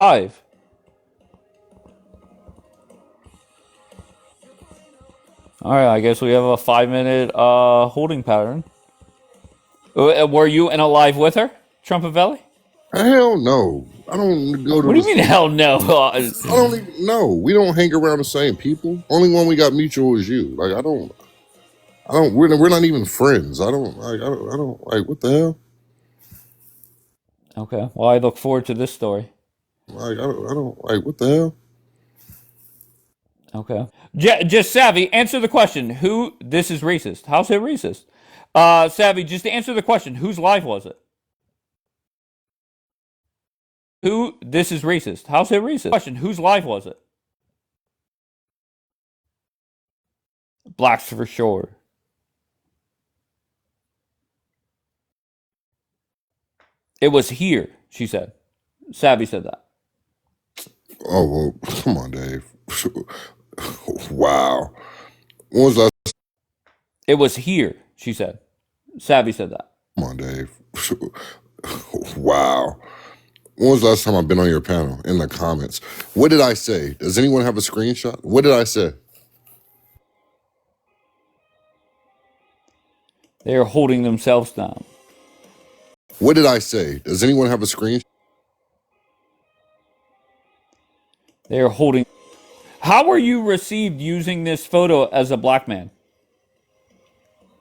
Five. All right, I guess we have a 5 minute holding pattern. Were you in a live with her, Trumpet Valley? Hell no. I don't go to What do you mean, the. hell no? I don't even know. We don't hang around the same people. Only one we got mutual is you. Like I don't. I don't. We're not even friends. I don't. Like I don't. Like what the hell? Okay, well, I look forward to this story. Like I don't. I don't. Like what the hell? Okay. Just Savvy, answer the question. Who? This is racist. How's it racist? Savvy, just to answer the question, whose live was it? Who? This is racist. How's it racist? Question, whose live was it? Blacks for sure. It was here, she said. Savvy said that. Oh well, come on, Dave. Wow. When was last? It was here, she said. Savvy said that. Come on, Dave. Wow. When was the last time I've been on your panel? In the comments. What did I say? Does anyone have a screenshot? What did I say? They are holding themselves down. What did I say? Does anyone have a screenshot? They are holding. How were you received using this photo as a black man?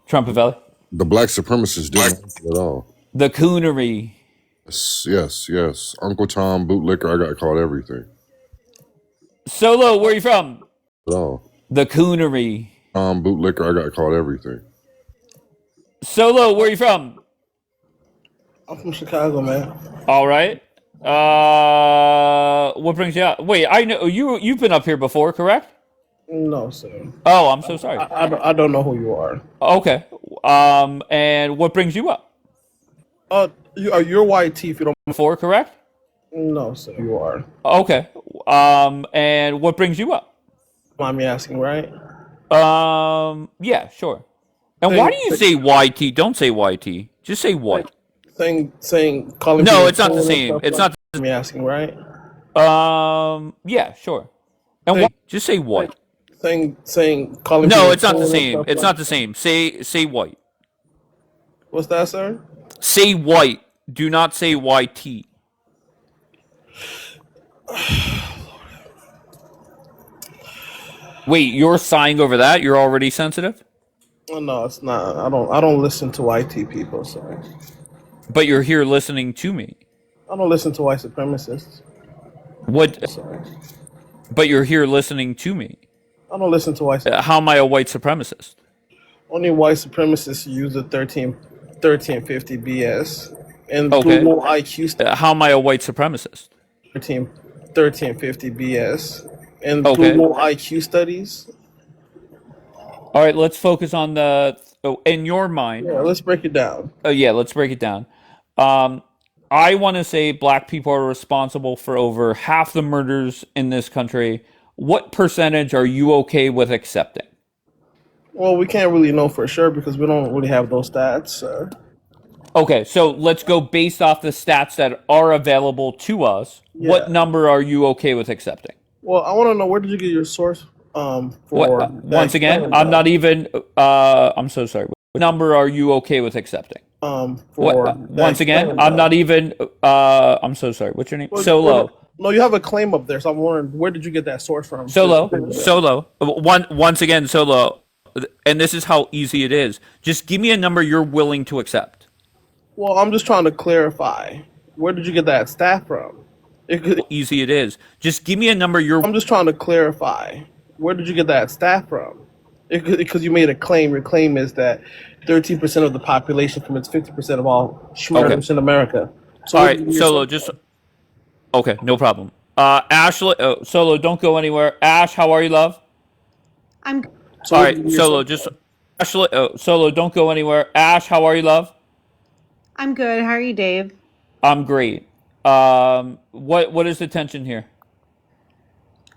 Trumpet Valley. The black supremacists didn't like it at all. The coonery. Yes. Uncle Tom, bootlicker, I got called everything. Solo, where are you from? At all. The coonery. Bootlicker, I got called everything. Solo, where are you from? I'm from Chicago, man. All right. What brings you out? Wait, I know you've been up here before, correct? No, sir. Oh, I'm so sorry. I don't know who you are. Okay. And what brings you up? You're YT if you don't. Before, correct? No, sir. You are. Okay. And what brings you up? Mind me asking, right? Yeah, sure. And why do you say YT? Don't say YT. Just say white. Calling. No, people it's not the and same. stuff It's like- not. Mind me asking, right? Yeah, sure. And why? Just say white. Calling. No, people it's not the and same. stuff It's like- not the same. Say white. What's that, sir? Say white. Do not say YT. Wait, you're sighing over that? You're already sensitive? Oh, no, it's not. I don't listen to YT people, so But you're here listening to me. I don't listen to white supremacists. What? So But you're here listening to me. I don't listen to white. How am I a white supremacist? Only white supremacists use the 1350 BS and Okay. Google IQ How am I a white supremacist? 1350 BS and Okay. Google IQ studies. All right, let's focus on the. Oh, in your mind. Yeah, let's break it down. Oh, yeah, let's break it down. I want to say black people are responsible for over half the murders in this country. What percentage are you okay with accepting? Well, we can't really know for sure because we don't really have those stats. Okay, so let's go based off the stats that are available to us. Yeah. What number are you okay with accepting? Well, I want to know, where did you get your source for What, once that again, claim, I'm not even. I'm so sorry. What number are you okay with accepting? for What, that once again, claim, I'm not even. I'm so sorry. What's your name? Well, Solo. No, you have a claim up there, so I'm wondering, where did you get that source from? Solo. Once again, Solo. And this is how easy it is. Just give me a number you're willing to accept. Well, I'm just trying to clarify. Where did you get that stat from? Easy it is. Just give me a number you're. I'm just trying to clarify. Where did you get that stat from? Because you made a claim. Your claim is that 13% of the population commits 50% of all murders in America. So All right, Solo. Just okay. No problem. Ashley. Solo. Don't go anywhere. Ash, how are you, love? I'm All right, Solo. Just Ashley. Solo. Don't go anywhere. Ash, how are you, love? I'm good. How are you, Dave? I'm great. What is the tension here?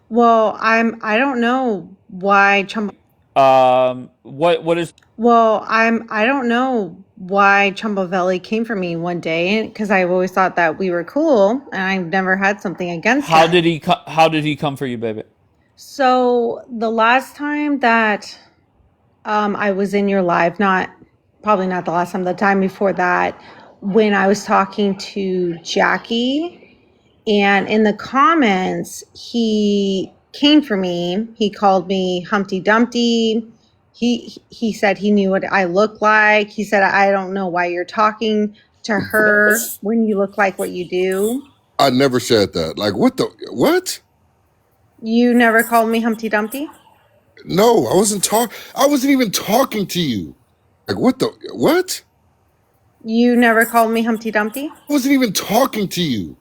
Well, I don't know why Trump. What is? Well, I don't know why Chumbovelli came for me one day because I've always thought that we were cool and I've never had something against How him. did he? How did he come for you, baby? So the last time that I was in your live, probably not the last time, the time before that, when I was talking to Jackie, and in the comments, he came for me. He called me Humpty Dumpty. He said he knew what I looked like. He said, I don't know why you're talking to her when you look like what you do. I never said that. Like, what? You never called me Humpty Dumpty? No, I wasn't even talking to you. Like, what? You never called me Humpty Dumpty? I wasn't even talking to you.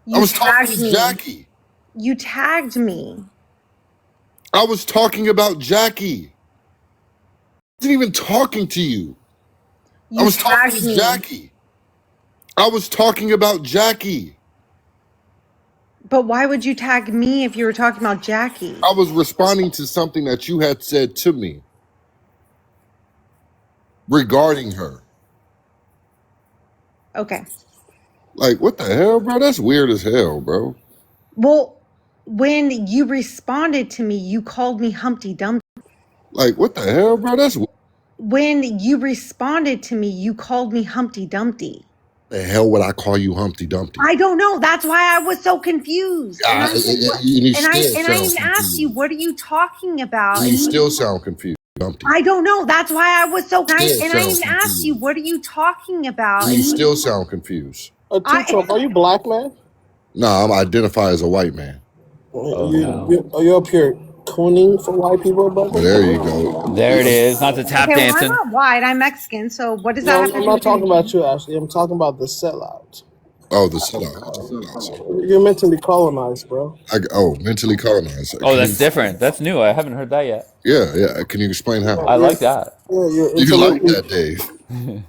I You was talking tagged to me. Jackie. You tagged me. I was talking about Jackie. I wasn't even talking to you. I You was talking tagged to me. Jackie. I was talking about Jackie. But why would you tag me if you were talking about Jackie? I was responding to something that you had said to me regarding her. Okay. Like, what the hell, bro? That's weird as hell, bro. Well, when you responded to me, you called me Humpty Dumpty. Like, what the hell, bro? That's When you responded to me, you called me Humpty Dumpty. the hell would I call you Humpty Dumpty? I don't know. That's why I was so confused. And I said, what? And I even asked you, what are you talking about? You still sound confused, Dumpty. I don't know. That's why I was so. And I even asked you, what are you talking about? You still sound confused. Trump, are you black, man? Nah, I'm identify as a white man. Oh, no. Are you up here cooning for white people, brother? There you go. There it is. Not the tap Okay, well, I'm dancing. not white. I'm Mexican. So what does that have to I'm do not with talking anything? about you, Ashley. I'm talking about the sellout. Oh, the sellout. You're mentally colonized, bro. Mentally colonized. Oh, that's different. That's new. I haven't heard that yet. Yeah. Can you explain how? I like that. Yeah, You like that, Dave?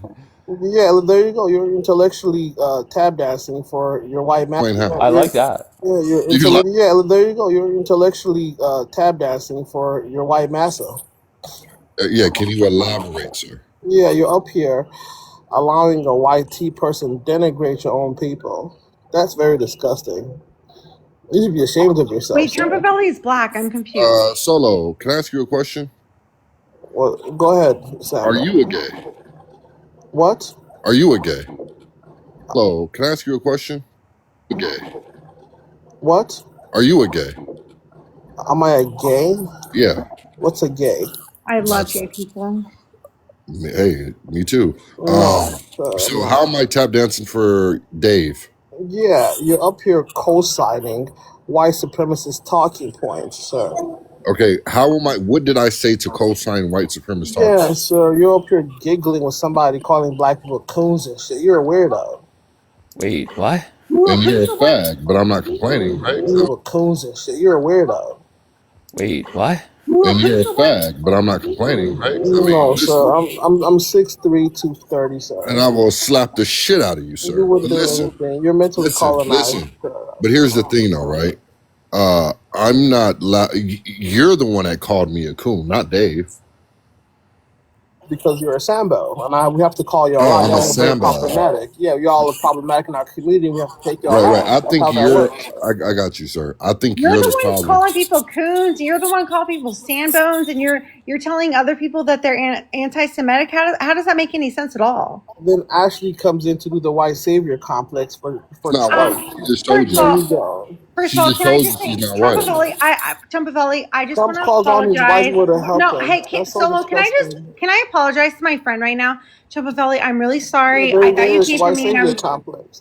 Yeah, there you go. You're intellectually tap dancing for your white man. Explain how. I like that. Yeah, there you go. You're intellectually tap dancing for your white massa. Yeah, can you elaborate, sir? Yeah, you're up here allowing a white T person denigrate your own people. That's very disgusting. You should be ashamed of yourself. Wait, Chumbovelli is black. I'm confused. Solo, can I ask you a question? Well, go ahead, Sam. Are you a gay? What? Are you a gay? Hello, can I ask you a question? Gay. What? Are you a gay? Am I a gay? Yeah. What's a gay? I love gay people. Hey, me too. No, So how am I tap dancing for Dave? Yeah, you're up here co-signing white supremacist talking points, sir. Okay, what did I say to co-sign white supremacist talking? Yeah, sir, you're up here giggling with somebody calling black people coons and shit. You're a weirdo. Wait, what? And you're a fag, but I'm not complaining, right? People coons and shit. You're a weirdo. Wait, what? And you're a fag, but I'm not complaining, right? No, sir. I'm 6'3", 230, sir. And I will slap the shit out of you, sir. You wouldn't do anything. You're mentally colonized. Listen. But here's the thing, though, right? I'm not. You're the one that called me a coon, not Dave. Because you're a Sambo, and we have to call y'all I'm out. a Sambo. Problematic. Yeah, y'all are problematic in our community. We have to take y'all Right. out. I think I got you, sir. I think You're you're the the one problem. calling people coons. You're the one calling people sandbones, and you're telling other people that they're anti-Semitic. How does that make any sense at all? Then Ashley comes in to do the white savior complex for No, Trump. she just told you. First of all, can I just say, Chumbovelli, I just want to apologize. No, hey, Solo, can I apologize to my friend right now? Chumbovelli, I'm really sorry. I thought you came to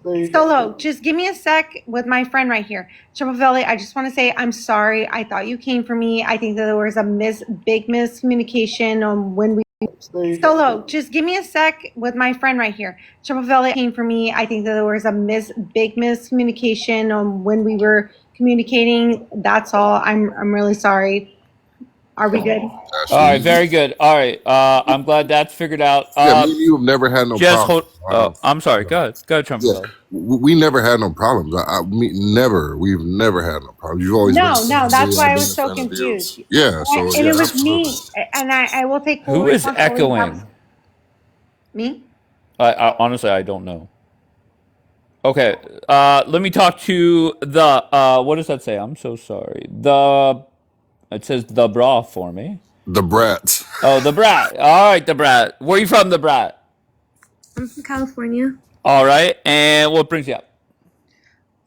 me. Solo, just give me a sec with my friend right here. Chumbovelli, I just want to say I'm sorry. I thought you came for me. I think that there was a big miscommunication on when we. Solo, just give me a sec with my friend right here. Chumbovelli came for me. I think that there was a big miscommunication on when we were communicating. That's all. I'm really sorry. Are we good? All right, very good. All right, I'm glad that's figured out. Me and you have never had no problems. I'm sorry. Go ahead, Trump. Yeah, we never had no problems. We've never had no problems. You've always no. That's why I was so confused. Yeah, and it was me, and I will take full Who is echoing? Me? Honestly, I don't know. Okay, let me talk to the, what does that say? I'm so sorry. It says the bra for me. The brats. Oh, the brat. All right, the brat. Where are you from, the brat? I'm from California. All right, and what brings you up?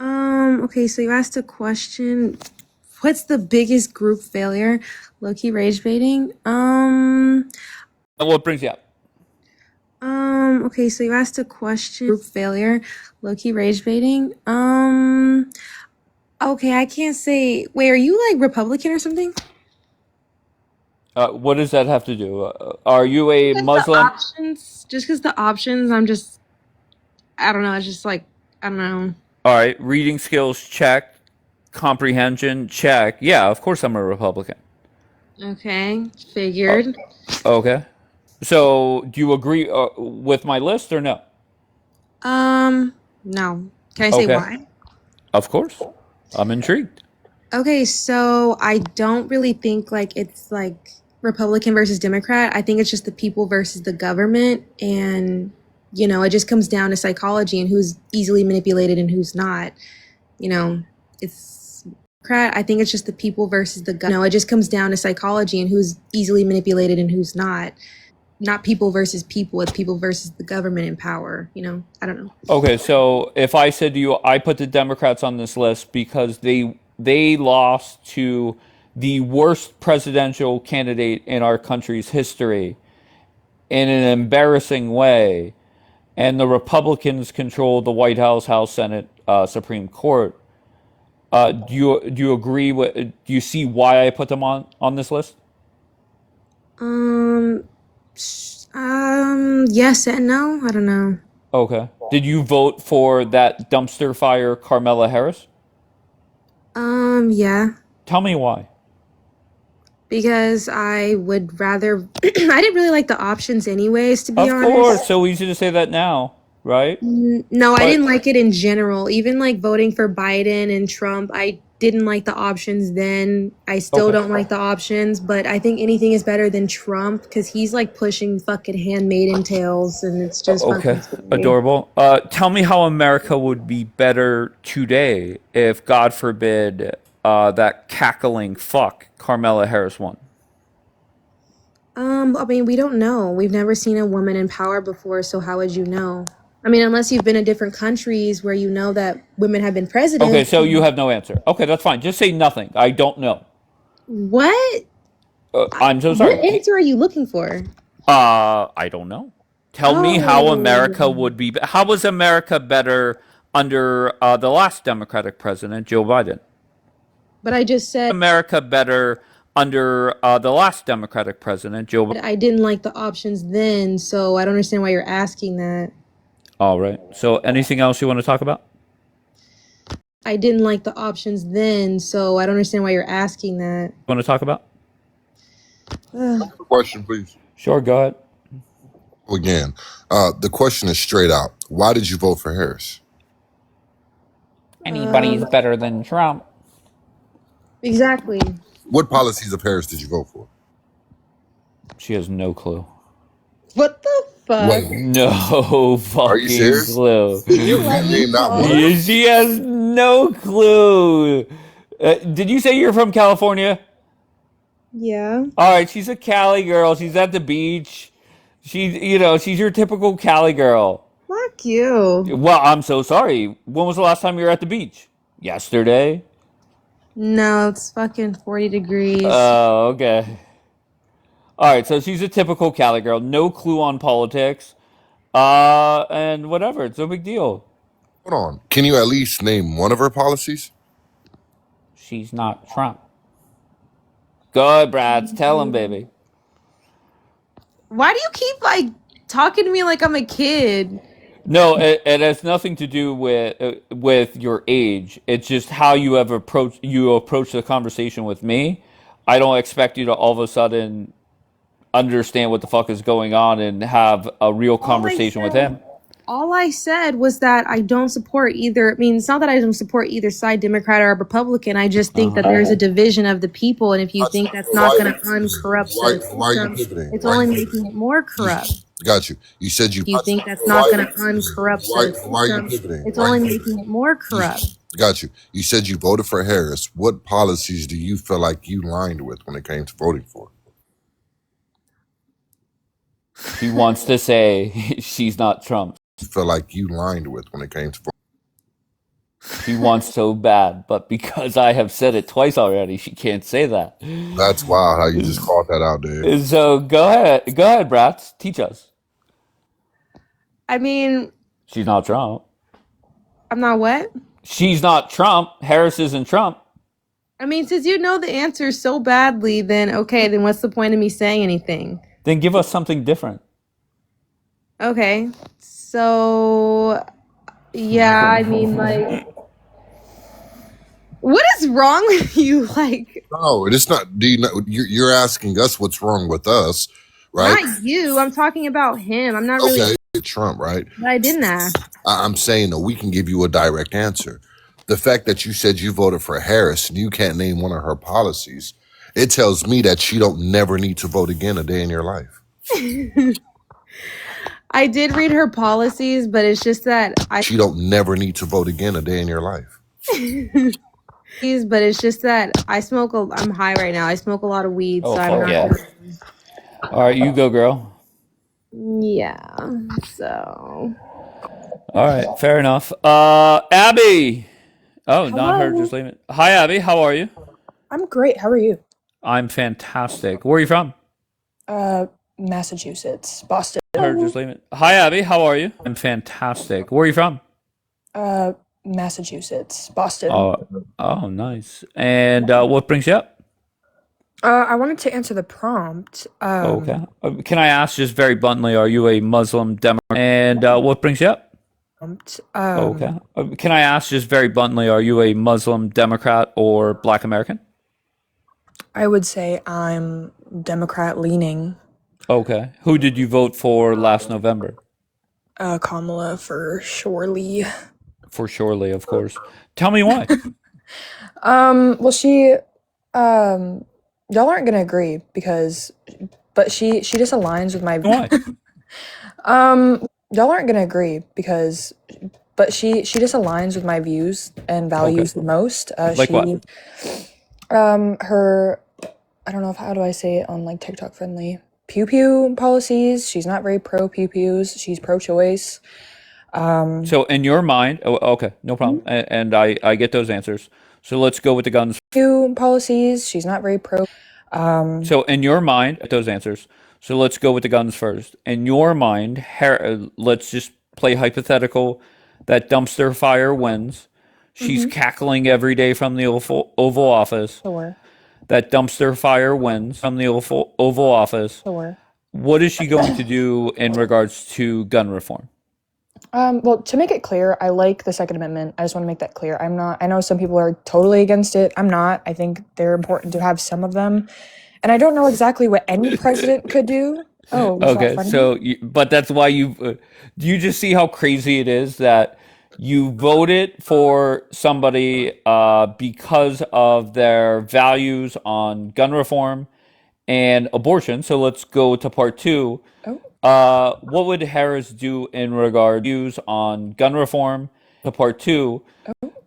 Okay, so you asked a question. What's the biggest group failure? Low-key rage baiting. And what brings you up? Okay, so you asked a question. Group failure. Low-key rage baiting. Okay, I can't say. Wait, are you like Republican or something? What does that have to do? Are you a Muslim? Just because the options, I don't know. It's just like, I don't know. All right, reading skills, check. Comprehension, check. Yeah, of course I'm a Republican. Okay, figured. Okay. So, do you agree with my list or no? No. Can I say why? Of course. I'm intrigued. Okay, so I don't really think like it's like Republican versus Democrat. I think it's just the people versus the government, and it just comes down to psychology and who's easily manipulated and who's not. It's Democrat. I think it's just the people versus the government. It just comes down to psychology and who's easily manipulated and who's not. Not people versus people, it's people versus the government in power, I don't know. Okay, so if I said to you, I put the Democrats on this list because they lost to the worst presidential candidate in our country's history in an embarrassing way, and the Republicans control the White House, House, Senate, Supreme Court. Do you agree with? Do you see why I put them on this list? Yes and no. I don't know. Okay. Did you vote for that dumpster fire Carmela Harris? Yeah. Tell me why. Because I would rather. I didn't really like the options, anyways. To be honest. Of course, so easy to say that now, right? No, I didn't like it in general. Even like voting for Biden and Trump, I didn't like the options then. I still don't like the options, but I think anything is better than Trump because he's like pushing fucking Handmaiden Tales, and it's just okay, adorable. Tell me how America would be better today if, God forbid, that cackling fuck Carmela Harris won. I mean, we don't know. We've never seen a woman in power before, so how would you know? I mean, unless you've been in different countries where you know that women have been president. Okay, so you have no answer. Okay, that's fine. Just say nothing. I don't know. What? I'm so sorry. What answer are you looking for? I don't know. Tell me how America would be. How was America better under the last Democratic president, Joe Biden? But I just said America better under the last Democratic president, Joe Biden. I didn't like the options then, so I don't understand why you're asking that. All right. So anything else you want to talk about? I didn't like the options then, so I don't understand why you're asking that. Want to talk about? Question, please. Sure, go ahead. Again, the question is straight out. Why did you vote for Harris? Anybody's better than Trump. Exactly. What policies of Harris did you vote for? She has no clue. What the fuck? Wait, No fucking clue. You name that one. She has no clue. Did you say you're from California? Yeah. All right, she's a Cali girl. She's at the beach. She's your typical Cali girl. Fuck you. Well, I'm so sorry. When was the last time you were at the beach? Yesterday? No, it's fucking 40 degrees. Oh, okay. All right, so she's a typical Cali girl. No clue on politics. And whatever. It's no big deal. Hold on. Can you at least name one of her policies? She's not Trump. Go ahead, Brads. Tell him, baby. Why do you keep like talking to me like I'm a kid? No, it has nothing to do with your age. It's just how you have approach the conversation with me. I don't expect you to all of a sudden understand what the fuck is going on and have a real conversation with him. All I said was that I don't support either. I mean, it's not that I don't support either side, Democrat or Republican. I just think that there's a division of the people, and if you think that's not going to uncorrupt the system, it's only making it more corrupt. Got you. You said you. You think that's not going to uncorrupt the Why are you system? pivoting? It's Why are only you making it more pivoting? corrupt. Got you. You said you voted for Harris. What policies do you feel like you lined with when it came to voting for? She wants to say she's not Trump. You feel like you lined with when it came to voting? She wants so bad, but because I have said it twice already, she can't say that. That's wild how you just called that out there. So go ahead, Bratz, teach us. I mean, She's not Trump. I'm not what? She's not Trump. Harris isn't Trump. I mean, since you know the answer so badly, then okay, then what's the point of me saying anything? Then give us something different. Okay, so yeah, I mean, like, what is wrong with you? Like, No, it's not. Do you know? You're asking us what's wrong with us, right? not you. I'm talking about him. I'm not really. Okay, Trump, right? But I didn't ask. I'm saying that we can give you a direct answer. The fact that you said you voted for Harris and you can't name one of her policies, it tells me that you don't never need to vote again a day in your life. I did read her policies, but it's just that You don't never need to vote again a day in your life. But it's just that I'm high right now. I smoke a lot of weed, Oh, so I'm not. yeah. All right, you go, girl. Yeah. So. All right, fair enough. Abby. Oh, not her. Hello. Just leave it. Hi, Abby. How are you? I'm great. How are you? I'm fantastic. Where are you from? Massachusetts, Boston. Her. Just leave it. Hi, Abby. How are you? I'm fantastic. Where are you from? Massachusetts, Boston. Oh, nice. And what brings you up? I wanted to answer the prompt. Okay. Can I ask just very bluntly, are you a Muslim Democrat? And what brings you up? Okay. Can I ask just very bluntly, are you a Muslim Democrat or Black American? I would say I'm Democrat leaning. Okay. Who did you vote for last November? Kamala for surely. For surely, of course. Tell me why. Well, y'all aren't gonna agree but she just aligns with my. Why? Y'all aren't gonna agree but she just aligns with my views and values the most. Like what? Her, I don't know how do I say it on like TikTok friendly pew pew policies. She's not very pro pew pews. She's pro choice. So in your mind, okay, no problem. And I get those answers. So let's go with the guns. Pew policies. She's not very pro. So in your mind, those answers. So let's go with the guns first. In your mind, let's just play hypothetical. That dumpster fire wins. She's cackling every day from the Oval Office. Sure. That dumpster fire wins from the Oval Office. Sure. What is she going to do in regards to gun reform? Well, to make it clear, I like the Second Amendment. I just want to make that clear. I'm not. I know some people are totally against it. I'm not. I think they're important to have some of them, and I don't know exactly what any president could do. Oh, okay. So, but that's why do you just see how crazy it is that you voted for somebody because of their values on gun reform and abortion? So let's go to part two. What would Harris do in regard to views on gun reform? To part two.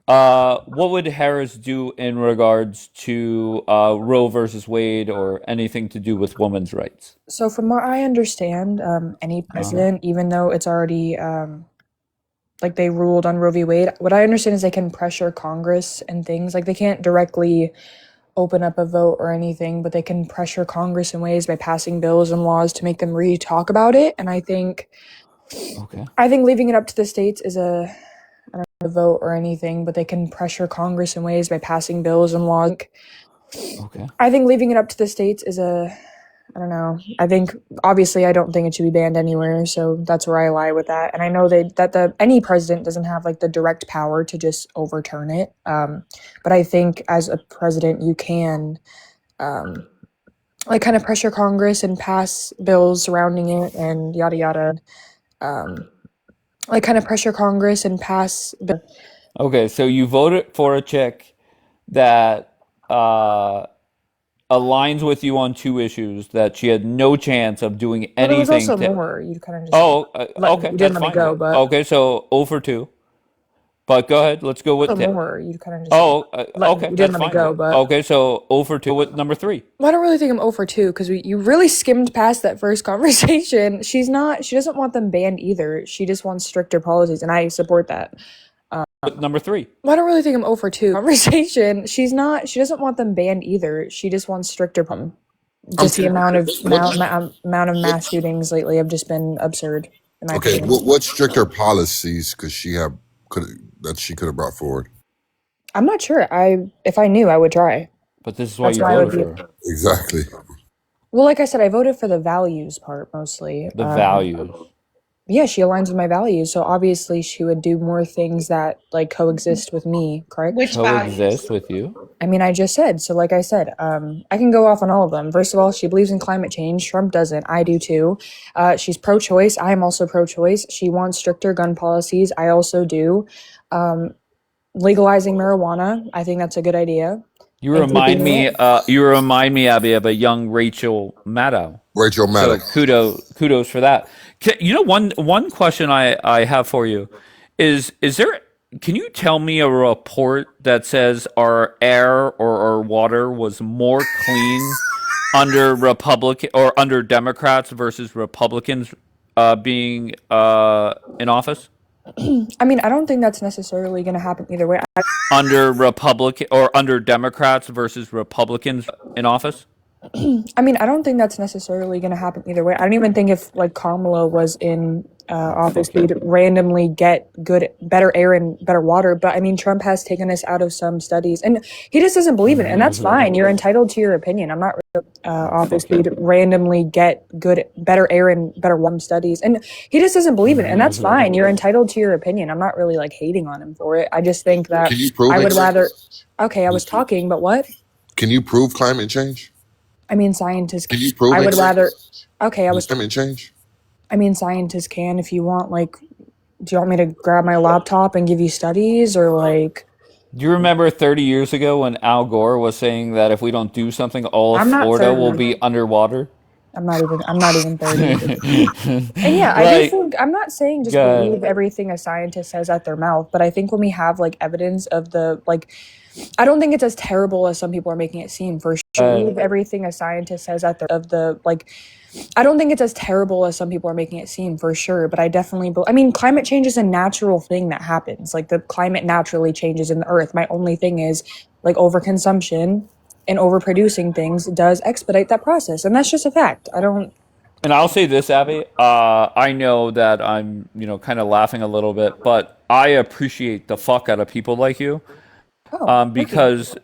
What would Harris do in regards to Roe versus Wade or anything to do with women's rights? So from what I understand, any president, even though it's already like they ruled on Roe v. Wade, what I understand is they can pressure Congress and things. Like they can't directly open up a vote or anything, but they can pressure Congress in ways by passing bills and laws to make them re-talk about it. And I think leaving it up to the states is a vote or anything, but they can pressure Congress in ways by passing bills and laws. I think leaving it up to the states is I don't know. I think obviously I don't think it should be banned anywhere, so that's where I lie with that. And I know that any president doesn't have like the direct power to just overturn it. But I think as a president you can like kind of pressure Congress and pass bills surrounding it and yada yada. Like kind of pressure Congress and pass. Okay, so you voted for a chick that aligns with you on two issues that she had no chance of doing Well, there was anything also to. more. You kind of just Oh, okay, you didn't that's let me fine. go, but Okay, so 0 for 2. But go ahead, let's go with. more. You kind of just Oh, okay, you that's didn't let me fine. go, but Okay, so 0 for 2 with number 3. well, I don't really think I'm 0 for 2 because you really skimmed past that first conversation. She doesn't want them banned either. She just wants stricter policies, and I support that. With number 3. Well, I don't really think I'm 0 for 2 conversation. She doesn't want them banned either. She just wants stricter. Just the amount of mass shootings lately have just been absurd, in my Okay, opinion. what stricter policies could she have brought forward? I'm not sure. If I knew, I would try. But this is why That's you why I would voted for her. Exactly. Well, like I said, I voted for the values part mostly. The values. Yeah, she aligns with my values, so obviously she would do more things that like coexist with me, correct? Which values? Coexist with you. I mean, I just said. So like I said, I can go off on all of them. First of all, she believes in climate change. Trump doesn't. I do too. She's pro-choice. I am also pro-choice. She wants stricter gun policies. I also do. Legalizing marijuana. I think that's a good idea. You remind me, Abby, of a young Rachel Maddow. Rachel Maddow. So kudos for that. You know, one question I have for you is there? Can you tell me a report that says our air or our water was more clean under Republican or under Democrats versus Republicans being in office? I mean, I don't think that's necessarily going to happen either way. Under Republican or under Democrats versus Republicans in office? I mean, I don't think that's necessarily going to happen either way. I don't even think if like Kamala was in office, we'd randomly get better air and better water. But I mean, Trump has taken us out of some studies, and he just doesn't believe in it, and that's fine. You're entitled to your opinion. I'm not office, we'd randomly get better air and better warm studies, and he just doesn't believe in it, and that's fine. You're entitled to your opinion. I'm not really like hating on him for it. I just think that Can you prove I would it? rather. Okay, I was talking, but what? Can you prove climate change? I mean, scientists. Can you prove I it? would rather. Okay, I was. Climate change? I mean, scientists can if you want. Like, do you want me to grab my laptop and give you studies, or like? Do you remember 30 years ago when Al Gore was saying that if we don't do something, all of I'm not Florida 30. will be underwater? I'm not even 30. And yeah, I Like, do think I'm not saying just God. believe everything a scientist says at their mouth, but I think when we have like evidence of the like, I don't think it's as terrible as some people are making it seem. For sure, believe everything a scientist says at the like. I don't think it's as terrible as some people are making it seem, for sure, but I definitely I mean, climate change is a natural thing that happens. Like, the climate naturally changes in the earth. My only thing is, like, overconsumption and overproducing things does expedite that process, and that's just a fact. And I'll say this, Abby. I know that I'm, kind of laughing a little bit, but I appreciate the fuck out of people like you. Because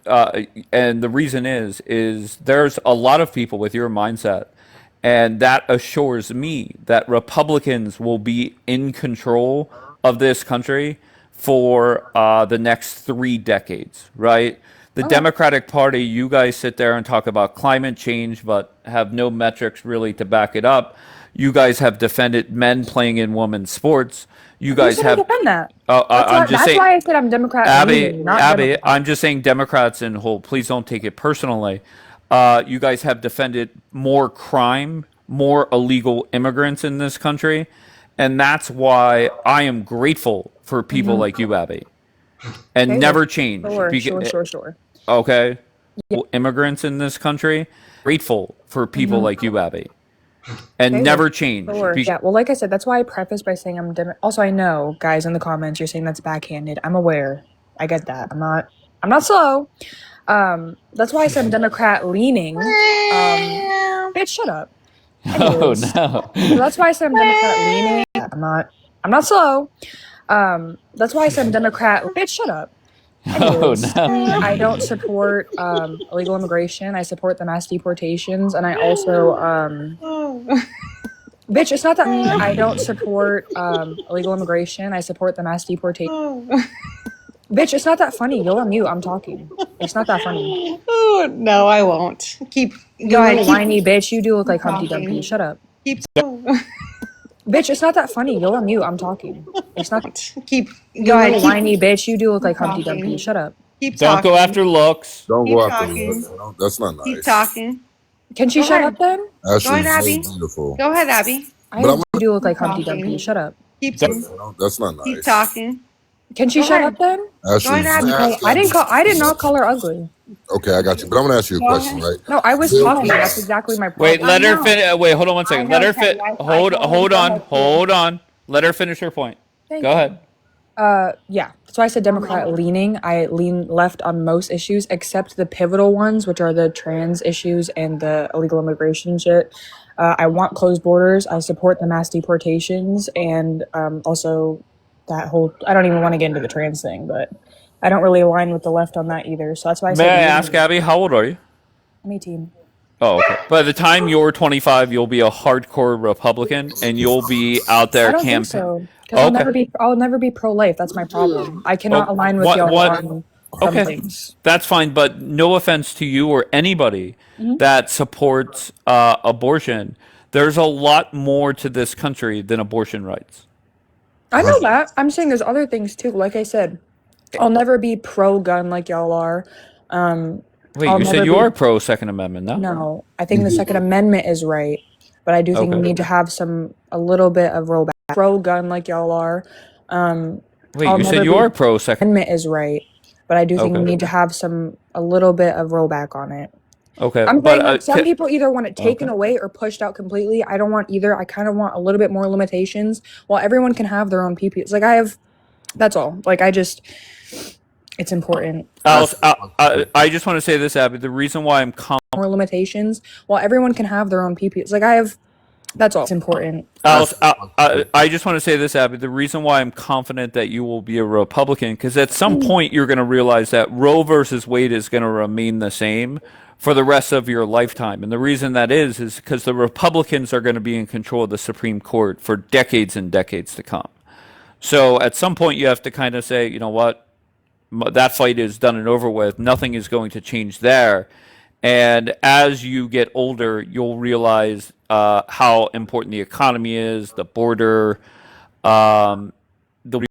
and the reason is there's a lot of people with your mindset, and that assures me that Republicans will be in control of this country for the next 3 decades, right? The Democratic Party, you guys sit there and talk about climate change, but have no metrics really to back it up. You guys have defended men playing in women's sports. You guys have defend that. I'm just saying. That's why I said I'm Democrat. Abby, not Abby, Democrat. I'm just saying Democrats in whole. Please don't take it personally. You guys have defended more crime, more illegal immigrants in this country, and that's why I am grateful for people like you, Abby, and Okay. never change. Sure. Okay, immigrants in this country, grateful for people like you, Abby, and Okay. never change. Sure. Yeah, well, like I said, that's why I preface by saying I'm also, I know, guys, in the comments, you're saying that's backhanded. I'm aware. I get that. I'm not slow. That's why I said I'm Democrat leaning. Bitch, shut up. Oh Anyways, no! so that's why I said I'm Democrat leaning. I'm not slow. That's why I said I'm Democrat. Bitch, shut up. Oh Anyways, no! I don't support illegal immigration. I support the mass deportations, and I also bitch, it's not that I don't support illegal immigration. I support the mass deportation. Bitch, it's not that funny. Go on mute. I'm talking. It's not that funny. Oh, no, I won't. Keep You go ahead. little Keep, whiny bitch. You do look like Humpty talking. Dumpty. Shut up. keep, Bitch, it's not that funny. Go on mute. I'm talking. It's not. keep You go ahead. little Keep whiny bitch. You do look like Humpty talking. Dumpty. Shut up. Keep Don't talking. go after looks. Don't Keep go after talking. that. No, that's not Keep nice. talking. Can she Go shut ahead. up then? Go Ashley's ahead, very Abby. beautiful. Go ahead, Abby. But I'm You do look like Keep Humpty talking. Dumpty. Shut up. Keep Don't- talking. no, that's not nice. Keep talking. Can she Go shut ahead. up then? Ashley's Go ahead, Abby. very I did not call her ugly. Okay, I got you. But I'm gonna ask you a Go question, ahead. right? No, I was Bill talking. Clinton- That's exactly my Wait, problem. let her know. finish. Wait, hold on one I second. know, Let her Teddy. fit. I Hold told you on. to go ahead, too. Hold on. Let her finish her point. Thank Go you. ahead. Yeah. So I said Democrat leaning. I lean left on most issues except the pivotal ones, which are the trans issues and the illegal immigration shit. I want closed borders. I support the mass deportations and also that whole. I don't even want to get into the trans thing, but I don't really align with the left on that either. So that's why I May said I leaning. ask, Abby, how old are you? I'm 18. Oh, okay. By the time you're 25, you'll be a hardcore Republican, and you'll be out there I don't think campaigning. so because Okay. I'll never be pro-life. That's my problem. I cannot align with y'all What? on some Okay, things. that's fine. But no offense to you or anybody that supports abortion. There's a lot more to this country than abortion rights. I know that. I'm saying there's other things too. Like I said, I'll never be pro-gun like y'all are. Wait, I'll you said never you be- are pro Second Amendment, no? No, I think the Second Amendment is right, but I do think we Okay. need to have a little bit of rollback. Pro-gun like y'all are. Wait, I'll you said never you be- are pro Second. Amendment is right, but I do think we Okay. need to have a little bit of rollback on it. Okay, I'm but saying that some people either want it taken Okay. away or pushed out completely. I don't want either. I kind of want a little bit more limitations while everyone can have their own PPs. Like that's all. Like it's important. Alice, I just want to say this, Abby. The reason why I'm More limitations while everyone can have their own PPs. Like that's all. It's important. Alice, I just want to say this, Abby. The reason why I'm confident that you will be a Republican, because at some point you're going to realize that Roe versus Wade is going to remain the same for the rest of your lifetime. And the reason that is because the Republicans are going to be in control of the Supreme Court for decades and decades to come. So at some point you have to kind of say, you know what? That fight is done and over with. Nothing is going to change there. And as you get older, you'll realize how important the economy is, the border. They'll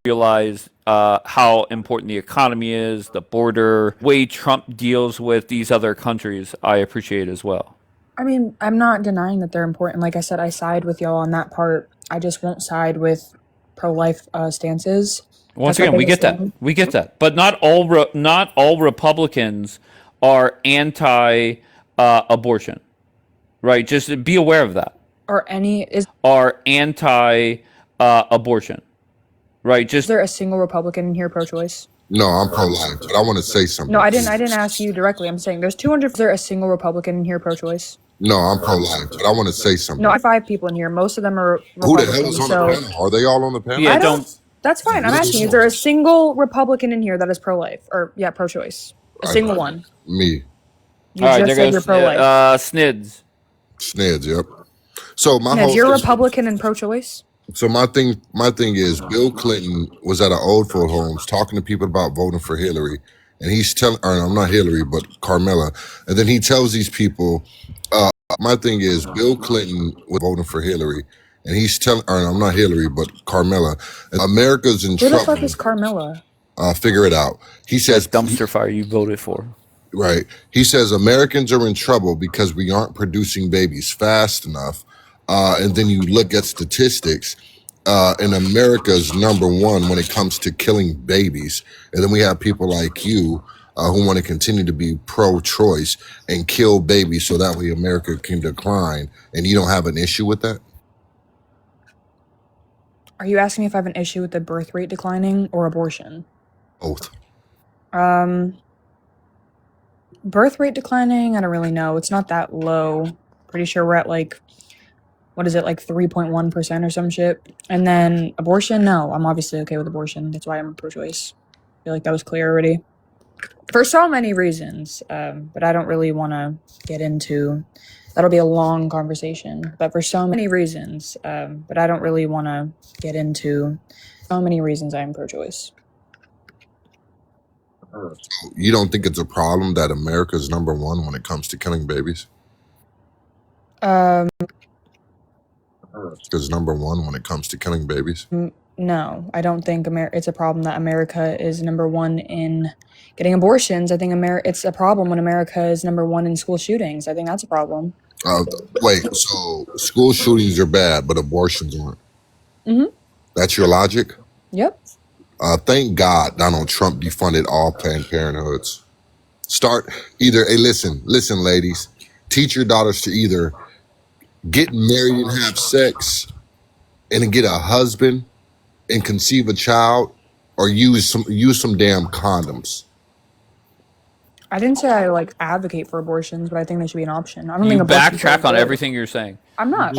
realize how important the economy is, the border, way Trump deals with these other countries. I appreciate as well. I mean, I'm not denying that they're important. Like I said, I side with y'all on that part. I just won't side with pro-life stances. Once again, we get that, but not all Republicans are anti-abortion, right? Just be aware of that. Are anti-abortion, right? Is there a single Republican in here pro-choice? No, I'm pro-life, but I want to say something. No, I didn't ask you directly. I'm saying there's 200. Is there a single Republican in here pro-choice? No, I'm pro-life, but I want to say something. No, 5 people in here. Most of them are Who Republicans. the hell is on the panel? Are they all on the panel? Yeah, don't. That's fine. I'm asking, is there a single Republican in here that is pro-life? Or, pro-choice? A single one? Me. You All right, just there said goes you're pro-life. Snids. Snids, yep. So You're Republican and pro-choice? So my thing is, Bill Clinton was at an old folk homes talking to people about voting for Hillary, and he's telling, or I'm not Hillary, but Carmela, and then he tells these people, my thing is, Bill Clinton was voting for Hillary, and he's telling, or I'm not Hillary, but Carmela, America's in trouble. Who the fuck is Carmela? Figure it out. He says Dumpster fire you voted for. Right. He says Americans are in trouble because we aren't producing babies fast enough. And then you look at statistics, and America's number one when it comes to killing babies. And then we have people like you who want to continue to be pro-choice and kill babies so that way America can decline. And you don't have an issue with that? Are you asking me if I have an issue with the birth rate declining or abortion? Both. Birth rate declining, I don't really know. It's not that low. Pretty sure we're at like 3.1% or some shit. And then abortion, no, I'm obviously okay with abortion. That's why I'm pro-choice. I feel like that was clear already. For so many reasons, but I don't really want to get into. That'll be a long conversation. But for so many reasons, but I don't really want to get into. So many reasons I am pro-choice. You don't think it's a problem that America's number one when it comes to killing babies? Because number one when it comes to killing babies? No, I don't think it's a problem that America is number one in getting abortions. I think it's a problem when America is number one in school shootings. I think that's a problem. Wait, so school shootings are bad, but abortions aren't. Mm-hmm. That's your logic? Yep. Thank God Donald Trump defunded all Planned Parenthoods. Hey, listen, ladies. Teach your daughters to either get married and have sex and get a husband and conceive a child, or use some damn condoms. I didn't say I advocate for abortions, but I think they should be an option. I don't You think backtrack on everything you're saying. I'm not.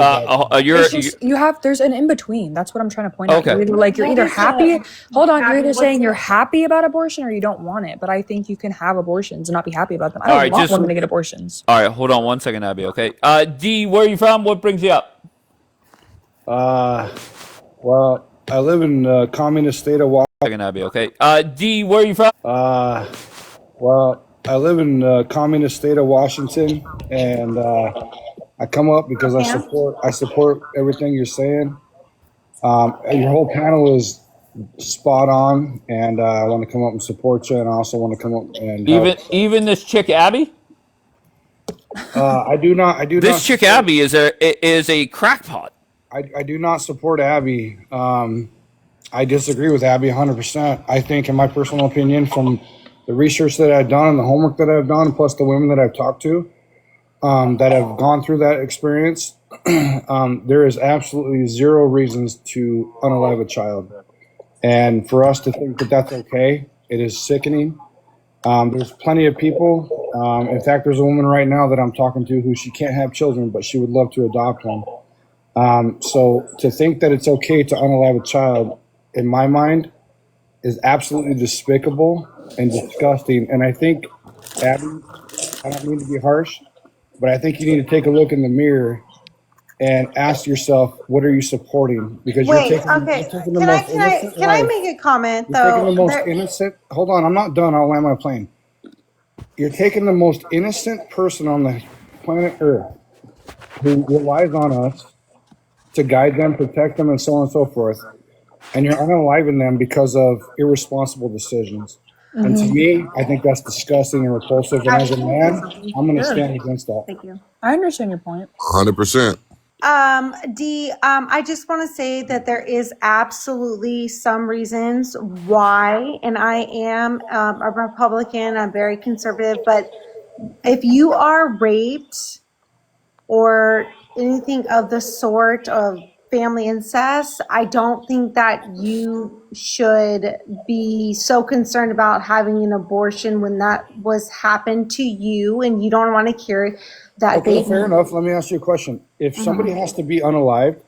There's an in between. That's what I'm trying to point out. Okay. You're either happy. Hold on. You're either saying you're happy about abortion or you don't want it. But I think you can have abortions and not be happy about them. I don't want women to get abortions. All right, hold on one second, Abby. Okay. D, where are you from? What brings you up? Well, I live in the communist state of Washington. Second, Abby. Okay. D, where are you from? Well, I live in the communist state of Washington, and I come up because I support everything you're saying. Your whole panel is spot on, and I want to come up and support you, and I also want to come up and even this chick Abby. I do not. This chick Abby is a crackpot. I do not support Abby. I disagree with Abby 100%. I think, in my personal opinion, from the research that I've done and the homework that I've done, plus the women that I've talked to that have gone through that experience, there is absolutely zero reasons to unalive a child. And for us to think that that's okay, it is sickening. There's plenty of people. In fact, there's a woman right now that I'm talking to who she can't have children, but she would love to adopt one. So to think that it's okay to unalive a child, in my mind, is absolutely despicable and disgusting. And I think, Abby, I don't mean to be harsh, but I think you need to take a look in the mirror and ask yourself, what are you supporting? Because you're taking the most innocent. Can I make a comment though? You're taking the most innocent. Hold on, I'm not done. I'll land my plane. You're taking the most innocent person on the planet Earth who relies on us to guide them, protect them, and so on and so forth, and you're unaliving them because of irresponsible decisions. Mm-hmm. And to me, I think that's disgusting and repulsive. And as a man, I'm going to stand against that. Thank you. I understand your point. 100%. D, I just want to say that there is absolutely some reasons why, and I am a Republican, I'm very conservative, but if you are raped or anything of the sort of family incest, I don't think that you should be so concerned about having an abortion when that was happened to you and you don't want to carry that baby. Fair enough. Let me ask you a question. If somebody has to be unalived,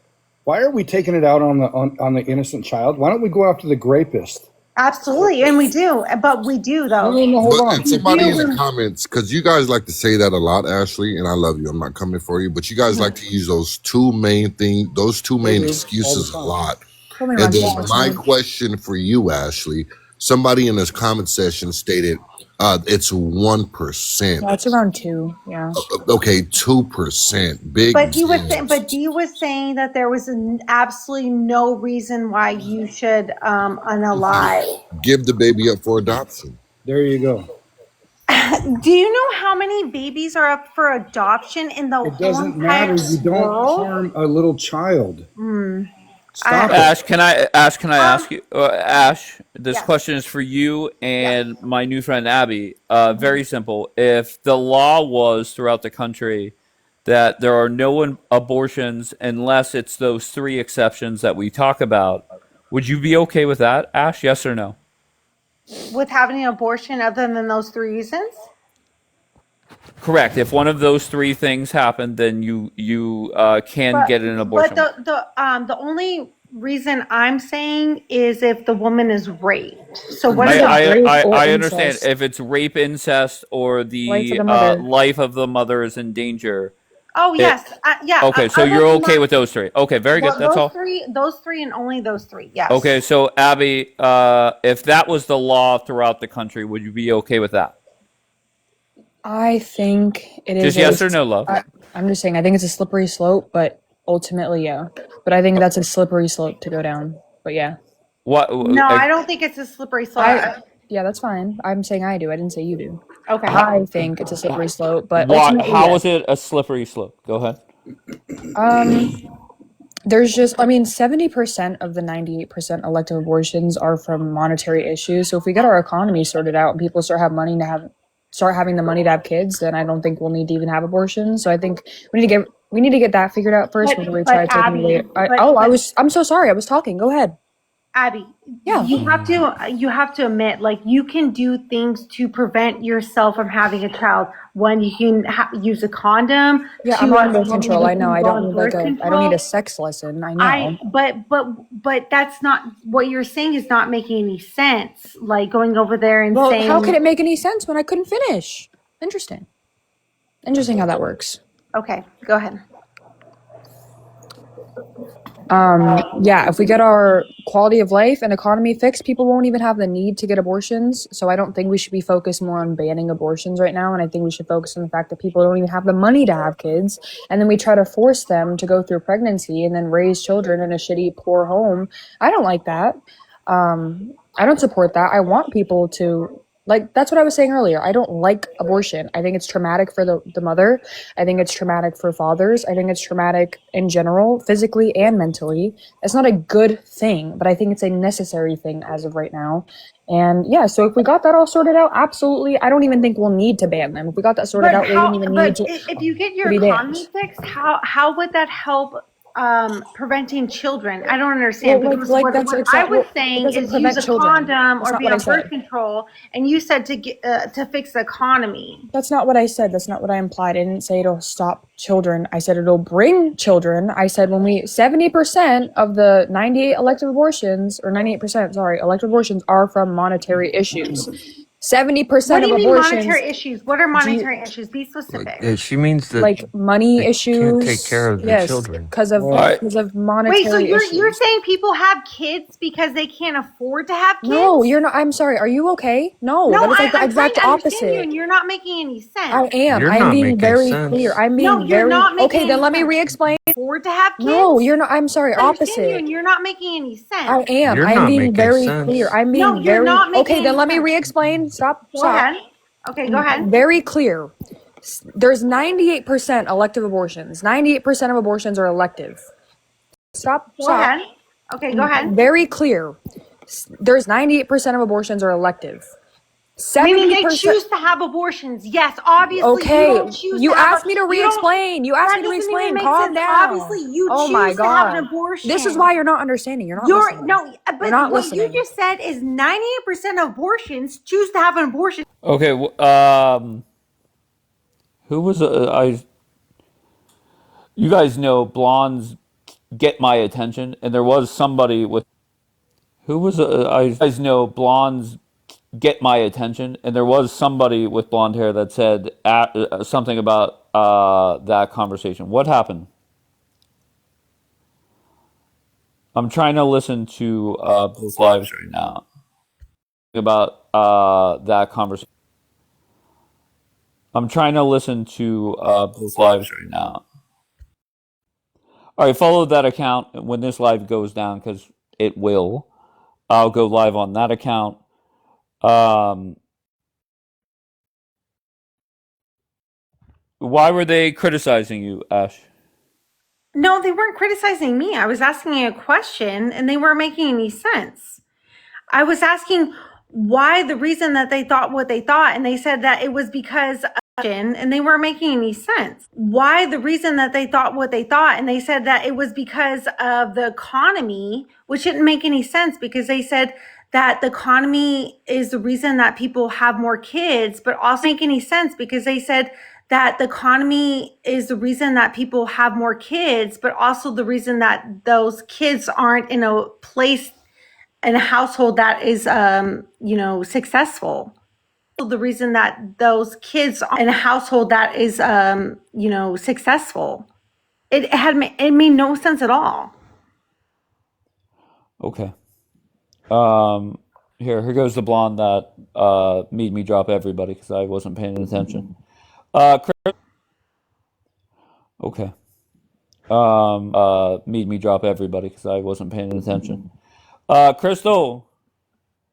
why are we taking it out on the innocent child? Why don't we go after the rapist? Absolutely, and we do, but we do though. Hold on. Somebody in the comments, because you guys like to say that a lot, Ashley, and I love you. I'm not coming for you, but you guys like to use those two main excuses a lot. And then my question for you, Ashley, somebody in this comment section stated it's 1%. Yeah, it's around 2. Yeah. Okay, 2%. Big. But D was saying that there was absolutely no reason why you should unalive. Give the baby up for adoption. There you go. Do you know how many babies are up for adoption in the whole entire world? It doesn't matter. You don't harm a little child. Stop it. Ash, can I ask you, Ash? This question is for you and my new friend Abby. Very simple. If the law was throughout the country that there are no abortions unless it's those 3 exceptions that we talk about, would you be okay with that, Ash? Yes or no? With having an abortion other than those 3 reasons? Correct. If one of those 3 things happen, then you can get an abortion. But the only reason I'm saying is if the woman is raped. So what is I understand if it's rape, incest, or the life of the mother is in danger. Oh yes, yeah. Okay, so you're okay with those 3. Okay, very good. That's all. Those three, and only those 3. Yes. Okay, so Abby, if that was the law throughout the country, would you be okay with that? I think it is. Just yes or no, love. I'm just saying. I think it's a slippery slope, but ultimately, yeah. But I think that's a slippery slope to go down. But yeah. What? No, I don't think it's a slippery slope. Yeah, that's fine. I'm saying I do. I didn't say you do. Okay. I think it's a slippery slope, but What? How yes. is it a slippery slope? Go ahead. There's just, I mean, 70% of the 98% elective abortions are from monetary issues. So if we get our economy sorted out and people start having the money to have kids, then I don't think we'll need to even have abortions. So I think we need to get that figured out first before we try to take Abby, away. I'm so sorry. I was talking. Go ahead. Abby, Yeah. you have to admit, like, you can do things to prevent yourself from having a child. One, you can use a condom. Yeah, Two, I'm on birth control. I know. I don't need birth I don't control. need a sex lesson. I know. But that's not what you're saying is not making any sense. Like going over there and saying, how could it make any sense when I couldn't finish? Interesting how that works. Okay, go ahead. Yeah, if we get our quality of life and economy fixed, people won't even have the need to get abortions. So I don't think we should be focused more on banning abortions right now. And I think we should focus on the fact that people don't even have the money to have kids. And then we try to force them to go through pregnancy and then raise children in a shitty, poor home. I don't like that. I don't support that. I want people to, like, that's what I was saying earlier. I don't like abortion. I think it's traumatic for the mother. I think it's traumatic for fathers. I think it's traumatic in general, physically and mentally. It's not a good thing, but I think it's a necessary thing as of right now. And yeah, so if we got that all sorted out, absolutely. I don't even think we'll need to ban them. If we got that sorted out, we wouldn't even need to. If you get your economy fixed, how would that help preventing children? I don't understand. Well, because what I was saying is use a condom or be on birth control, and you said to fix the economy. That's not what I said. That's not what I implied. I didn't say it'll stop children. I said it'll bring children. I said 70% of the 98 elective abortions, or 98%, sorry, elective abortions are from monetary issues. 70% What do you of mean abortions. monetary issues? What are monetary issues? Be specific. She means that Like money issues. can't take care of the children. Because of monetary Wait, so issues. you're saying people have kids because they can't afford to have kids? No, you're not. I'm sorry. Are you okay? No, that is like the exact opposite. You, and you're not making any sense. I am. You're I'm not being making very sense. clear. I'm being No, you're very not making okay. Then any let me sense. re-explain. Afford to have kids? No, you're not. I'm sorry. I understand Opposite. you, and you're not making any sense. I am. You're I'm not being making very sense. clear. I'm being No, you're very not making okay. Then any let me sense. re-explain. Stop. Go ahead. Okay, go ahead. Very clear. There's 98% elective abortions. 98% of abortions are elective. Stop. Go ahead. Okay, go ahead. Very clear. There's 98% of abortions are elective. 70%. Meaning they choose to have abortions. Yes, obviously. Okay, you don't choose you to have asked me to re-explain. You asked me to re-explain. Calm down. Obviously, you choose to have an abortion. This is why you're not understanding. You're not listening. No, but You're not what listening. you just said is 98% of abortions choose to have an abortion. Okay. Who was you guys know blondes get my attention, and there was somebody with you guys know blondes get my attention, and there was somebody with blonde hair that said something about that conversation. What happened? I'm trying to listen to both lives right now about that conversation. I'm trying to listen to both lives right now. All right, follow that account when this live goes down, because it will. I'll go live on that account. Why were they criticizing you, Ash? No, they weren't criticizing me. I was asking a question, and they weren't making any sense. I was asking why the reason that they thought what they thought, and they said that it was because of, and they weren't making any sense. Why the reason that they thought what they thought, and they said that it was because of the economy, which didn't make any sense because they said that the economy is the reason that people have more kids, but also make any sense because they said that the economy is the reason that people have more kids, but also the reason that those kids aren't in a place in a household that is, successful. The reason that those kids are in a household that is, successful. It made no sense at all. Okay. Here goes the blonde that made me drop everybody because I wasn't paying attention. Chris. Okay. Made me drop everybody because I wasn't paying attention. Crystal.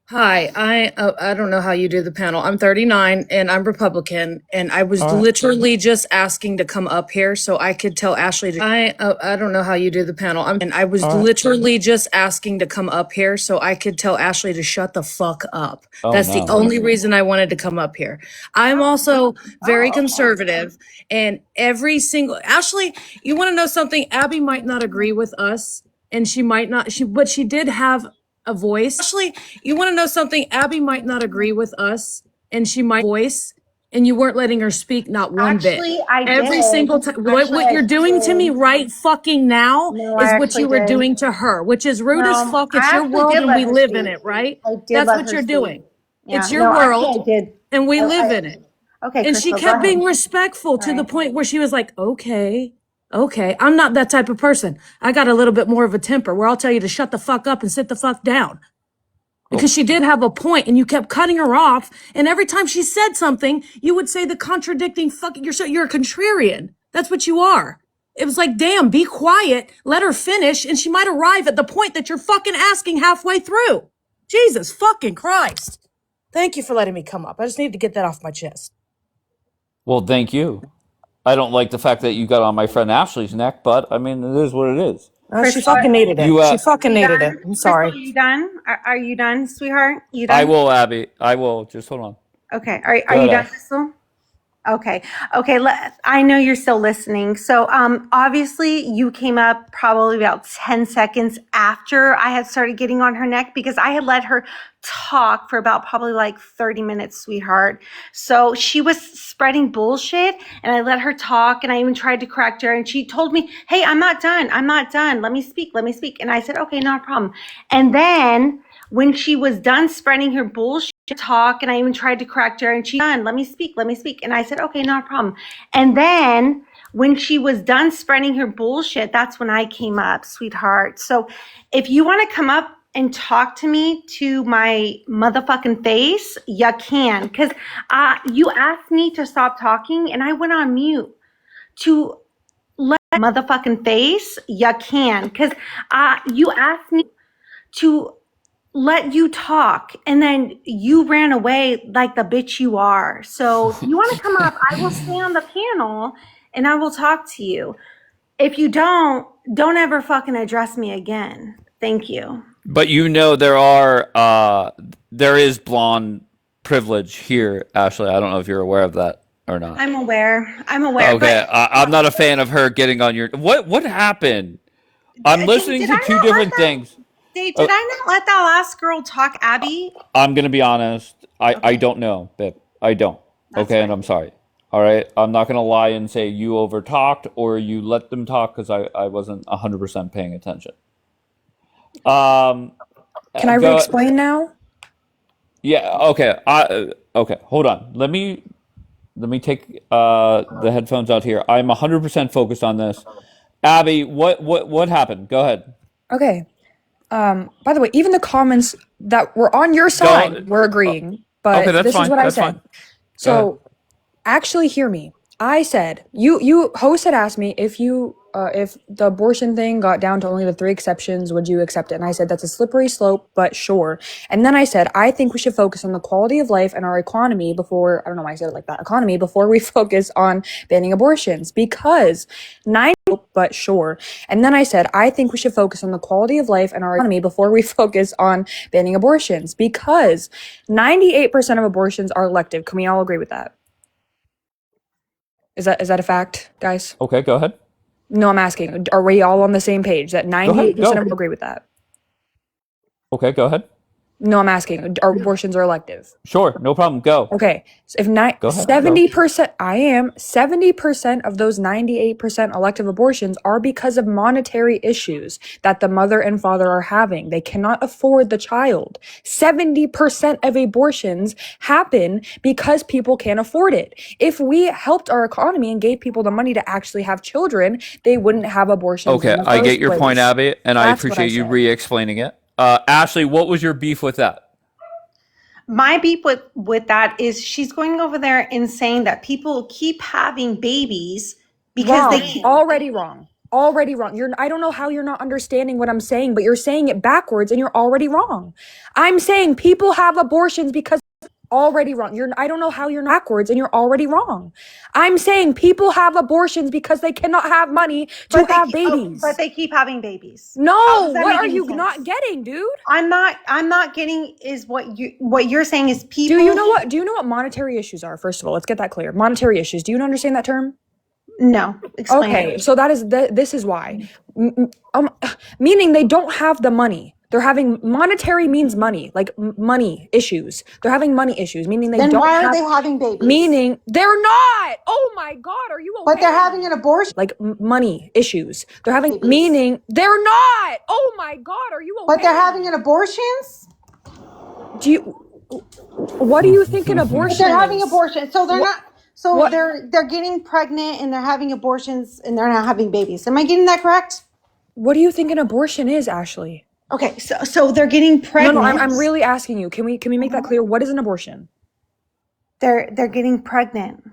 Hi, I don't know how you do the panel. I'm 39 and I'm Republican, and I was literally just asking to come up here so I could tell Ashley to. I don't know how you do the panel. I was literally just asking to come up here so I could tell Ashley to shut the fuck up. That's the only reason I wanted to come up here. I'm also very conservative, and every single Ashley, you want to know something? Abby might not agree with us, and she might not. But she did have a voice. Actually, you want to know something? Abby might not agree with us, and she might voice, and you weren't letting her speak not one bit. Actually, I Every did. single time. What you're doing to me right fucking now No, is I what you actually were did. doing to her, which is rude as No, fuck. I It's your actually world did and let we her live in speak. it, right? I did That's let what her you're speak. doing. Yeah. It's your No, world actually, I did. and we live in it. Okay, And she Crystal, go kept being ahead. respectful to the Right. point where she was like, okay. I'm not that type of person. I got a little bit more of a temper where I'll tell you to shut the fuck up and sit the fuck down. Because she did have a point and you kept cutting her off. And every time she said something, you would say the contradicting fucking, you're a contrarian. That's what you are. It was like, damn, be quiet, let her finish, and she might arrive at the point that you're fucking asking halfway through. Jesus fucking Christ. Thank you for letting me come up. I just needed to get that off my chest. Well, thank you. I don't like the fact that you got on my friend Ashley's neck, but I mean, it is what it is. She fucking needed it. She fucking needed it. I'm sorry. Crystal, are you done? Are you done, sweetheart? You done? I will, Abby. I will. Just hold on. Okay. Are you done, Crystal? Okay. I know you're still listening. So, obviously you came up probably about 10 seconds after I had started getting on her neck because I had let her talk for about probably like 30 minutes, sweetheart. So she was spreading bullshit and I let her talk and I even tried to correct her and she told me, "Hey, I'm not done. Let me speak. And I said, "Okay, no problem." And then when she was done spreading her bullshit talk and I even tried to correct her and she done, let me speak. And I said, "Okay, no problem." And then when she was done spreading her bullshit, that's when I came up, sweetheart. So if you want to come up and talk to me to my motherfucking face, you can. Because you asked me to stop talking and I went on mute. To let motherfucking face, you can. Because you asked me to let you talk and then you ran away like the bitch you are. So if you want to come up, I will stay on the panel and I will talk to you. If you don't ever fucking address me again. Thank you. But you know there is blonde privilege here, Ashley. I don't know if you're aware of that or not. I'm aware. Okay, but I'm not a fan of her getting on your. What happened? I'm listening to two different things. Did I not let that last girl talk, Abby? I'm gonna be honest. I don't know, babe. I don't. That's okay, and I'm sorry. All right, I'm not gonna lie and say you overtalked or you let them talk because I wasn't 100% paying attention. Can I re-explain now? Yeah. Okay. Okay. Hold on. Let me take the headphones out here. I'm 100% focused on this. Abby, what happened? Go ahead. Okay. By the way, even the comments that were on your side were agreeing, but okay, that's this fine. is what I That's said. fine. So actually hear me. I said, you host had asked me if the abortion thing got down to only the 3 exceptions, would you accept it? And I said, that's a slippery slope, but sure. And then I said, I think we should focus on the quality of life and our economy before, I don't know why I said it like that, economy, before we focus on banning abortions because but sure. And then I said, I think we should focus on the quality of life and our economy before we focus on banning abortions because 98% of abortions are elective. Can we all agree with that? Is that a fact, guys? Okay, go ahead. No, I'm asking. Are we all on the same page that 98% of them agree with that? Okay, go ahead. No, I'm asking. Our abortions are elective. Sure, no problem. Go. Okay. So if 70%, I am 70% of those 98% elective abortions are because of monetary issues that the mother and father are having. They cannot afford the child. 70% of abortions happen because people can't afford it. If we helped our economy and gave people the money to actually have children, they wouldn't have abortions. Okay, I get your point, Abby, and I appreciate you re-explaining it. Ashley, what was your beef with that? My beef with that is she's going over there and saying that people keep having babies because already wrong. already wrong. I don't know how you're not understanding what I'm saying, but you're saying it backwards and you're already wrong. I'm saying people have abortions because already wrong. I don't know how you're not backwards and you're already wrong. I'm saying people have abortions because they cannot have money to have babies. But they keep having babies. No, what are you not getting, dude? I'm not getting is what you're saying is people. Do you know what monetary issues are? First of all, let's get that clear. Monetary issues. Do you understand that term? No. Explain it. So this is why. Meaning they don't have the money. They're having monetary means money, like money issues. They're having money issues, meaning they don't. Then why are they having babies? Meaning they're not. Oh my God, are you okay? But they're having an abortion. Like money issues. They're having babies. Meaning they're not. Oh my God, are you okay? But they're having an abortions. What do you think an abortion is? They're having abortions, so they're not. So they're getting pregnant and they're having abortions and they're not having babies. Am I getting that correct? What do you think an abortion is, Ashley? Okay, so they're getting pregnant. No, I'm really asking you. Can we make that clear? What is an abortion? They're getting pregnant.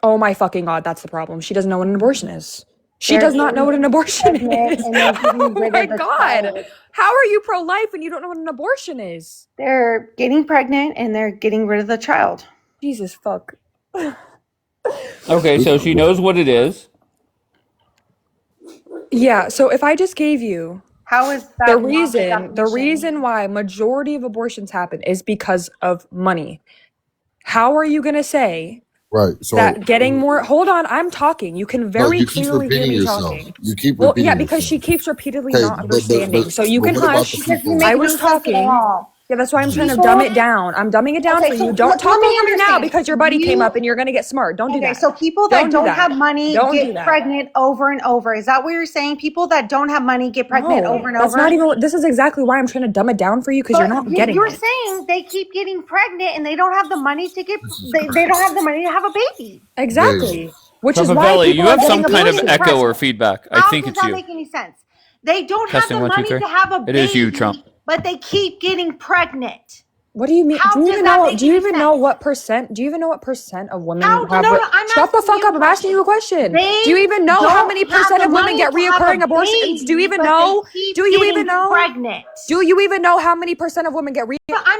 Oh my fucking God, that's the problem. She doesn't know what an abortion is. She does not know what an abortion is. Oh my God. How are you pro-life and you don't know what an abortion is? They're getting pregnant and they're getting rid of the child. Jesus fuck. Okay, so she knows what it is. Yeah, so if I just gave you how is that the reason why majority of abortions happen is because of money. How are you gonna say so that getting more? Hold on, I'm talking. You can very clearly hear me talking. You keep repeating yeah, because she keeps repeatedly not understanding. So you can hush. I was talking. Yeah, that's why I'm trying to dumb it down. I'm dumbing it down for you. Don't talk over me now because your buddy came up and you're gonna get smart. Don't do that. So people that don't have money get pregnant over and over. Is that what you're saying? People that don't have money get pregnant over and over. That's not even. This is exactly why I'm trying to dumb it down for you because you're not getting it. You're saying they keep getting pregnant and they don't have the money to get. They don't have the money to have a baby. Exactly. Which is why you have some kind of echo or feedback. I think it's you. How does that make any sense? They don't have the money to have a baby. It is you, Trump. But they keep getting pregnant. What do you mean? Do you even know what percent of women have? Shut the fuck up! I'm asking you a question. Do you even know how many percent of women get reoccurring abortions? Do you even know? Do you even know? Pregnant. Do you even know how many percent of women get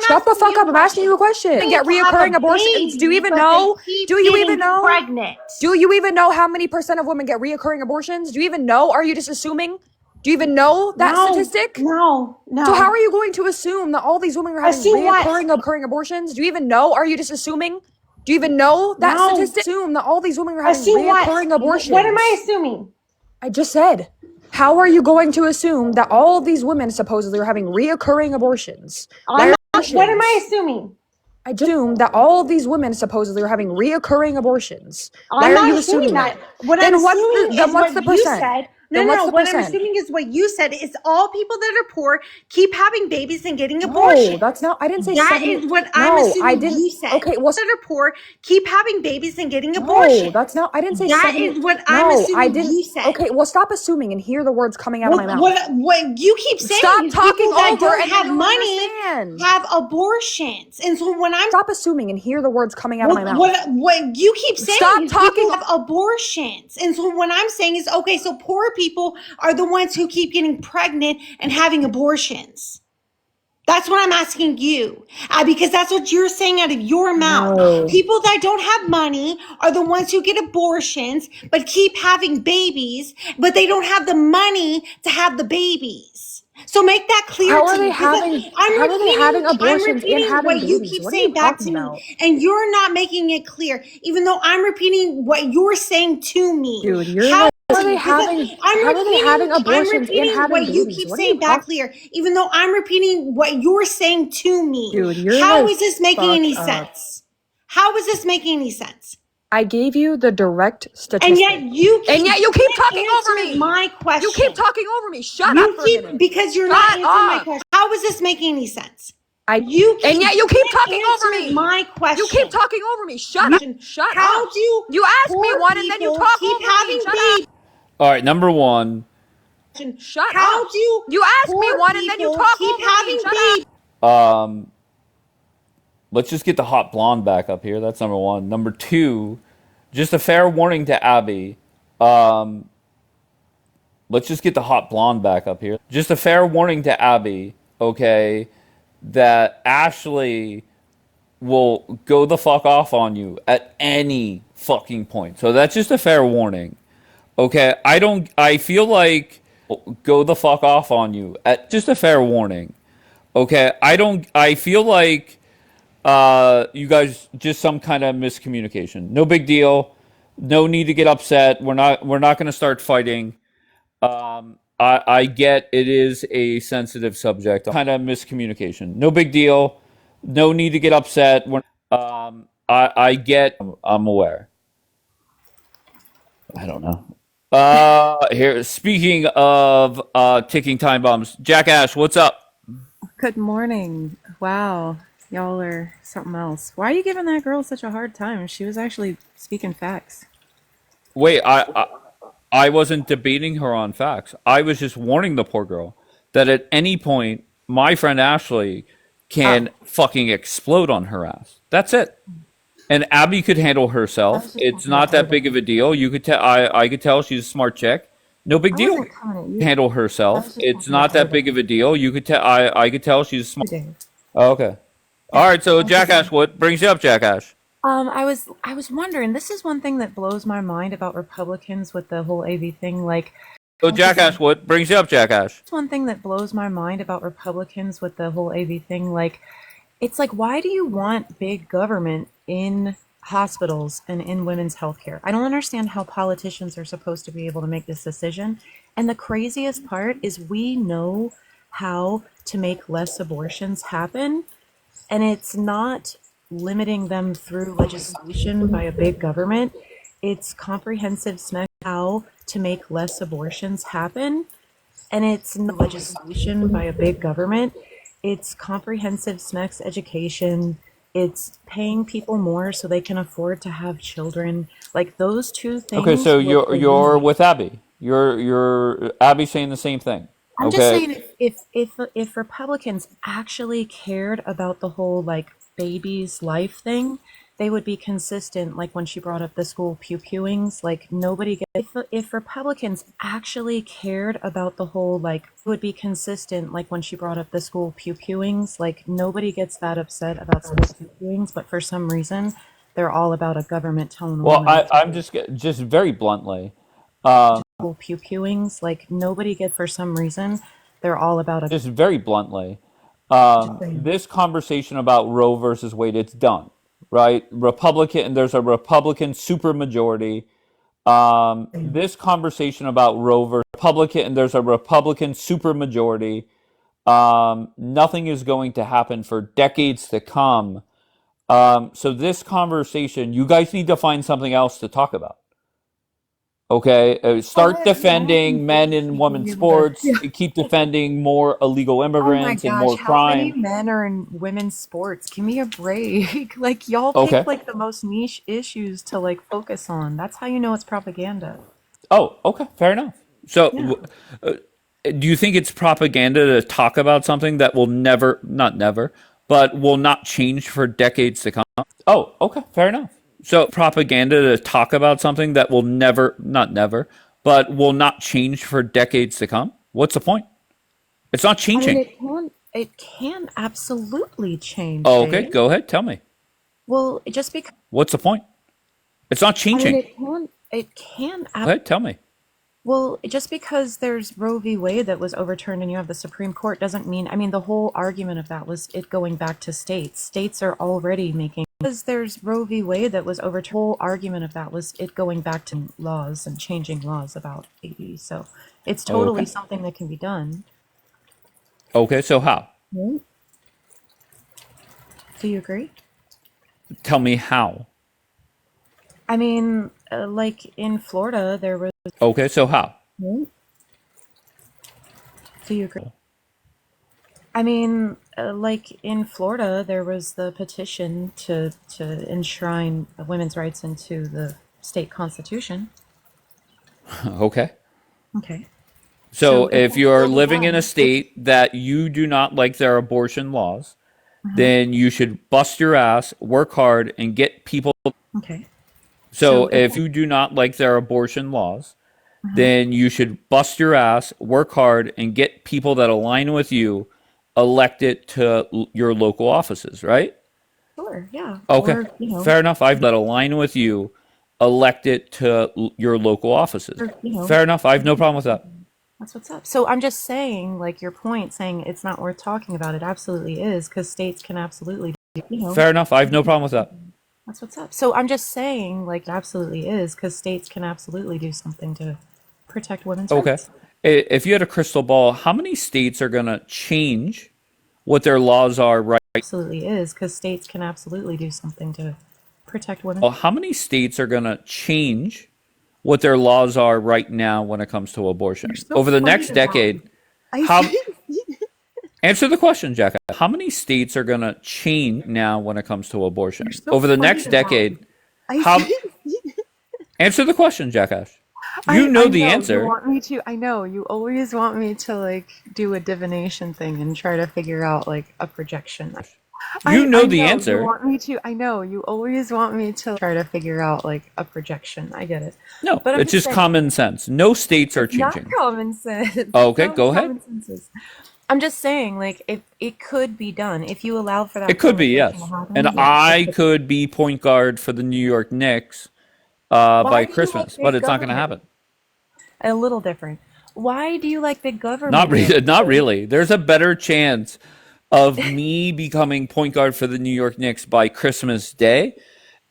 Shut the fuck up! I'm asking you a question. Get reoccurring abortions? Do you even know? Do you even know? Pregnant. Do you even know how many percent of women get reoccurring abortions? Do you even know? Are you just assuming? Do you even know that statistic? No. So how are you going to assume that all these women are having reoccurring abortions? Do you even know? Are you just assuming? Do you even know that statistic? Assume that all these women are having reoccurring abortions. What am I assuming? I just said. How are you going to assume that all of these women supposedly are having reoccurring abortions? What am I assuming? I assume that all of these women supposedly are having reoccurring abortions. I'm not assuming that. Then what's the percent? No. What I'm assuming is what you said is all people that are poor keep having babies and getting abortions. No, that's not. I didn't say that is what I'm assuming you said. Okay, well, that are poor keep having babies and getting abortions. No, that's not. I didn't say that is what I'm assuming you said. Okay, well, stop assuming and hear the words coming out of my mouth. What you keep saying? Stop talking over that don't have money have abortions, and so when I'm stop assuming and hear the words coming out of my mouth. What you keep saying? Stop talking have abortions, and so what I'm saying is okay. So poor people are the ones who keep getting pregnant and having abortions. That's what I'm asking you, because that's what you're saying out of your mouth. No. People that don't have money are the ones who get abortions but keep having babies, but they don't have the money to have the babies. So make that clear how to are they me. having abortions and having what babies? you keep saying back to me, and you're not making it clear, even though I'm repeating what you're saying to me. Dude, how are they having abortions and having what babies? You keep saying back clear, even though I'm repeating what you're saying to me. Dude, how is this making any sense? How is this making any sense? I gave you the direct statistic. And yet you keep talking over me. My question. You keep talking over me. Shut up for a minute. Because you're not answering my question. How is this making any sense? And yet you keep talking over me. My question. You keep talking over me. Shut up. Shut up. You ask me one and then you talk over me. Shut up. All right, number one. Shut up. You ask me one and then you talk over me. Shut up. Let's just get the hot blonde back up here. That's number one. Number two, just a fair warning to Abby. let's just get the hot blonde back up here. Just a fair warning to Abby, okay, that Ashley will go the fuck off on you at any fucking point. So that's just a fair warning. Okay, I feel like go the fuck off on you at just a fair warning. Okay, I feel like you guys just some kind of miscommunication. No big deal. No need to get upset. We're not going to start fighting. I get it is a sensitive subject. Kind of miscommunication. No big deal. No need to get upset. I get. I'm aware. I don't know. Here. Speaking of ticking time bombs, Jack Ash, what's up? Good morning. Wow. Y'all are something else. Why are you giving that girl such a hard time? She was actually speaking facts. Wait, I wasn't debating her on facts. I was just warning the poor girl that at any point my friend Ashley can fucking explode on her ass. That's it. And Abby could handle herself. It's not that big of a deal. You could tell. I could tell she's a smart chick. No big deal. Handle herself. It's not that big of a deal. You could tell. I could tell she's smart. Oh, okay. All right. So Jackass, what brings you up, Jackass? I was wondering, this is one thing that blows my mind about Republicans with the whole AV thing, like So Jackass, what brings you up, Jackass? it's one thing that blows my mind about Republicans with the whole AV thing, like it's like, why do you want big government in hospitals and in women's healthcare? I don't understand how politicians are supposed to be able to make this decision. And the craziest part is we know how to make less abortions happen, and it's not limiting them through legislation by a big government. It's comprehensive SMEC how to make less abortions happen, and it's not legislation by a big government. It's comprehensive sex education. It's paying people more so they can afford to have children. Like those two things. Okay, so you're with Abby. You're Abby saying the same thing. I'm Okay. just saying, if Republicans actually cared about the whole like baby's life thing, they would be consistent. Like when she brought up the school pew-pewings, like nobody gets. If Republicans actually cared about the whole like, would be consistent. Like when she brought up the school pew-pewings, like nobody gets that upset about school pew-pewings, but for some reason, they're all about a government telling Well, women I'm just very bluntly, school pew-pewings, like nobody get for some reason, they're all about a just very bluntly, this conversation about Roe versus Wade, it's done, right? There's a Republican supermajority. This conversation about Roe versus there's a Republican supermajority. Nothing is going to happen for decades to come. So this conversation, you guys need to find something else to talk about. Okay, start defending men and women's sports. Keep defending more illegal Oh my immigrants and more gosh, how many crime. men are in women's sports? Give me a break. Like y'all Okay. pick like the most niche issues to like focus on. That's how you know it's propaganda. Oh, okay, fair enough. So, Yeah. do you think it's propaganda to talk about something that will never, not never, but will not change for decades to come? Oh, okay, fair enough. So, propaganda to talk about something that will never, not never, but will not change for decades to come? What's the point? It's not I mean, changing. it can absolutely change, Oh, okay, Dave. go ahead, tell me. Well, just because What's the point? It's not I mean, changing. it can Go ahead, tell me. Well, just because there's Roe v. Wade that was overturned and you have the Supreme Court doesn't mean, I mean, the whole argument of that was it going back to states. States are already making, because there's Roe v. Wade that was overturned, the whole argument of that was it going back to laws and changing laws about babies. So it's Oh, totally okay. something that can be done. Okay, so how? Right. Do you agree? Tell me how. I mean, like in Florida, there was, Okay, so how? right. Do you agree? I mean, like in Florida, there was the petition to enshrine women's rights into the state constitution. Okay. Okay. So So if if that's you're still living in a done, state that you do not like their abortion laws, uh-huh. then you should bust your ass, work hard, and get people. Okay. So So if if you do not like their abortion laws, then you should bust your ass, work hard, and get people that align with you elected to your local offices, right? Sure, yeah. Okay, Or, fair enough. I've that align with you elected to your local offices. Fair enough. I have no problem with that. that's what's up. So I'm just saying, like, your point saying it's not worth talking about, it absolutely is, because states can absolutely, Fair enough. I have no problem with that. that's what's up. So I'm just saying, like, it absolutely is, because states can absolutely do something to protect women's Okay. rights. If you had a crystal ball, how many states are going to change what their laws are right? Absolutely is, because states can absolutely do something to protect women. How many states are going to change what their laws are right now when it comes to abortion? So Over the funny next to decade, how answer the question, Jack. How many states are going to change now when it comes to abortion? So Over the funny next to decade, how answer the question, Jackass. You know the answer. You want me to, I know you always want me to like do a divination thing and try to figure out like a projection. You know the answer. You want me to, I know you always want me to try to figure out like a projection. I get it. No, But I'm it's just saying, common sense. No states are not changing. common sense. Okay, Not go ahead. common sense. I'm just saying, like, if it could be done, if you allow for that. It could be, yes. conversation to happen, And yes, I could be point guard for the New York Knicks Why by do you Christmas, like but big it's not going to government? happen. A little different. Why do you like big government? Not really. There's a better chance of me becoming point guard for the New York Knicks by Christmas Day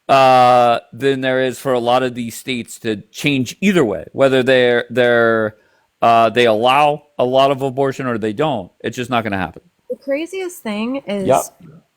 than there is for a lot of these states to change either way, whether they allow a lot of abortion or they don't. It's just not going to happen. The craziest thing Yep.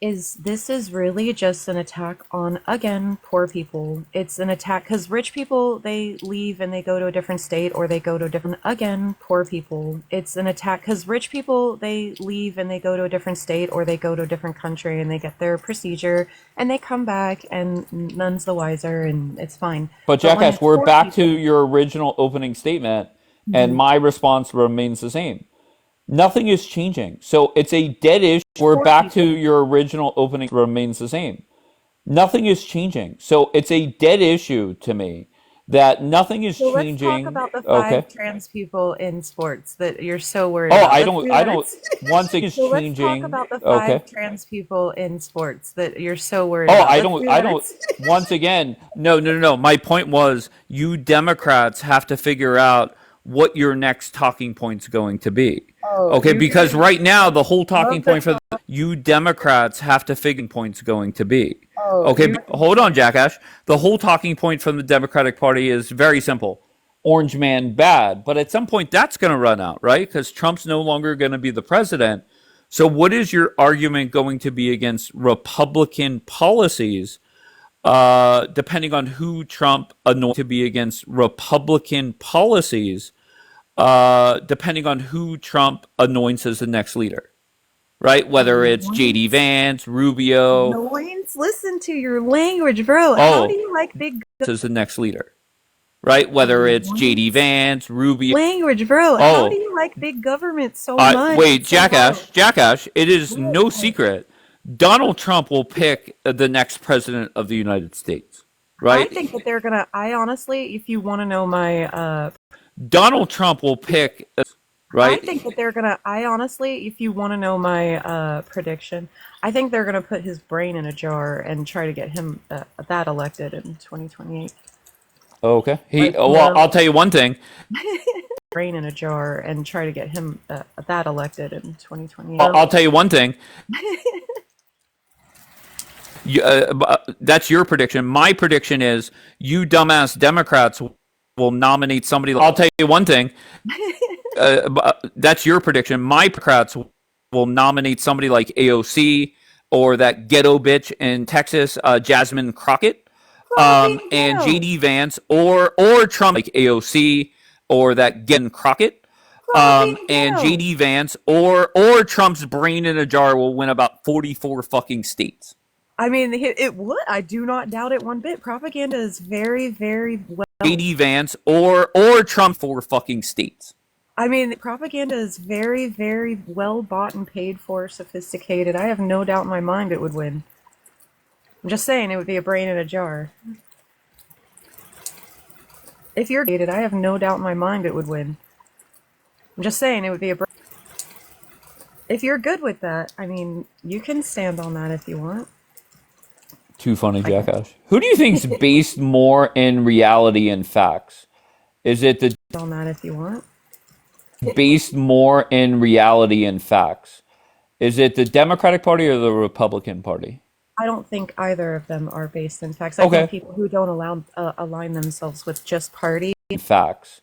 is this is really just an attack on, again, poor people. It's an attack because rich people, they leave and they go to a different state or they go to a different, again, poor people. It's an attack because rich people, they leave and they go to a different state or they go to a different country and they get their procedure and they come back and none's the wiser and it's fine. But when Jackass, it's we're poor back to people, your original opening statement, and my response remains the same. Nothing is changing. So it's a dead issue. We're poor back to people. your original opening remains the same. Nothing is changing. So it's a dead issue to me that nothing is So let's talk changing. about the Okay. 5 trans people in sports that you're so worried Oh, about. I Let's do don't, that. one thing is So let's talk changing. about the 5 Okay. trans people in sports that you're so worried Oh, about. I Let's don't, do I that. don't, once again, no. My point was you Democrats have to figure out what your next talking point's going to be. Oh, Okay, you because guys right now the whole talking love point that. for you Democrats have to figure points going to be. Oh, Okay, you hold on, Jackass. The whole talking point from the Democratic Party is very simple. Orange man bad, but at some point that's going to run out, right? Because Trump's no longer going to be the president. So what is your argument going to be against Republican policies depending on who Trump anoints to be against Republican policies, depending on who Trump anoints as the next leader, right? Whether it's J.D. Vance, Rubio. Annoyance. Listen to your language, bro. How do Oh, you like big as the next leader, right? Whether it's J.D. Vance, Rubio. language, bro? How do Oh, you like big government so much? wait, So much. Jackass, it is no secret. Donald Trump will pick the next president of the United States, I right? think that they're gonna. I honestly, if you want to know my Donald Trump will pick, I right? think that they're gonna. I honestly, if you want to know my prediction, I think they're gonna put his brain in a jar and try to get him that elected in 2028. Okay. Like Well, I'll tell you one thing. brain in a jar and try to get him that elected in 2028. I'll tell you one thing. That's your prediction. My prediction is you dumbass Democrats will nominate somebody. I'll tell you one thing. That's your prediction. My Democrats will nominate somebody like AOC or that ghetto bitch in Texas, Jasmine Crockett, and JD Vance, or Trump like AOC or that Gen Crockett, and JD Vance or Trump's brain in a jar will win about 44 fucking states. I mean, it would. I do not doubt it one bit. Propaganda is very, very well. JD Vance or Trump for fucking states. I mean, propaganda is very, very well bought and paid for, sophisticated. I have no doubt in my mind it would win. I'm just saying it would be a brain in a jar. If you're dated, I have no doubt in my mind it would win. I'm just saying it would be a. If you're good with that, I mean, you can stand on that if you want. Too funny, jackass. Who do you think's based more in reality and facts? Is it the On that if you want. based more in reality and facts? Is it the Democratic Party or the Republican Party? I don't think either of them are based in facts. I think people who don't align themselves with just party. Facts.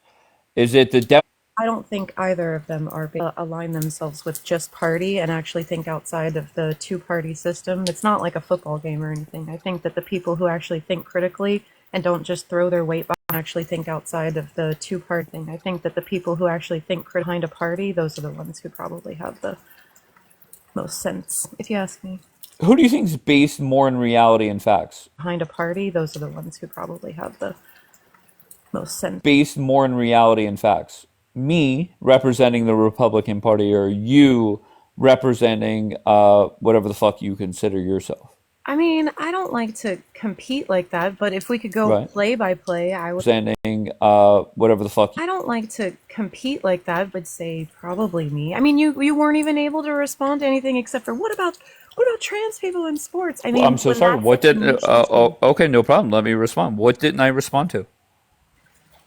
Is it the I don't think either of them are align themselves with just party and actually think outside of the two-party system. It's not like a football game or anything. I think that the people who actually think critically and don't just throw their weight behind actually think outside of the two-party thing. I think that the people who actually think behind a party, those are the ones who probably have the most sense, if you ask me. Who do you think is based more in reality and facts? Behind a party, those are the ones who probably have the most sense. Based more in reality and facts. Me representing the Republican Party or you representing whatever the fuck you consider yourself? I mean, I don't like to compete like that, but if we could go play by play, I would. Representing whatever the fuck. I don't like to compete like that, but say probably me. I mean, you weren't even able to respond to anything except for what about trans people in sports? I mean, I'm so sorry. What did? Okay, no problem. Let me respond. What didn't I respond to?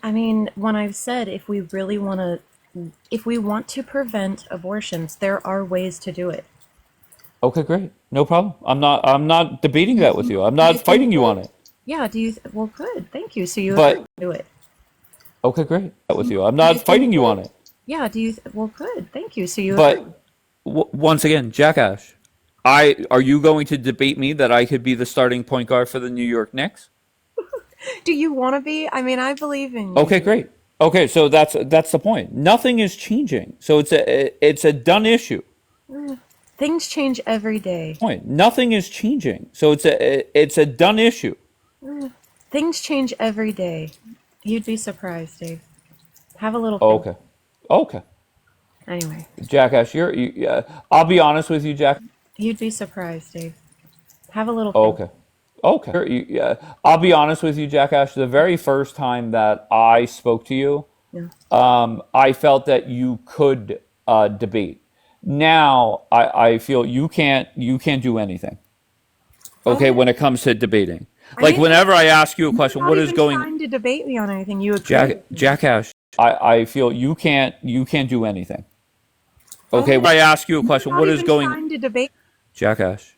I mean, when I've said if we want to prevent abortions, there are ways to do it. Okay, great. No problem. I'm not debating that with you. I'm not fighting you on it. Yeah, well, good. Thank you. So you agree to do it. Okay, great. That with you. I'm not fighting you on it. Yeah, well, good. Thank you. So you But once again, jackass, are you going to debate me that I could be the starting point guard for the New York Knicks? Do you want to be? I mean, I believe in you. Okay, great. Okay, so that's the point. Nothing is changing. So it's a done issue. Things change every day. Point. Nothing is changing. So it's a done issue. Things change every day. You'd be surprised, Dave. Have a little think. Okay. Anyway. Jackass, I'll be honest with you, Jack. You'd be surprised, Dave. Have a little think. Okay. I'll be honest with you, Jackass. The very first time that I spoke to you, I felt that you could debate. Now I feel you can't do anything. Okay, when it comes to debating, like whenever I ask you a question, what is going? Trying to debate me on anything? You agree? Jackass. I feel you can't do anything. Okay, when I ask you a question, what is going? Trying to debate. Jackass.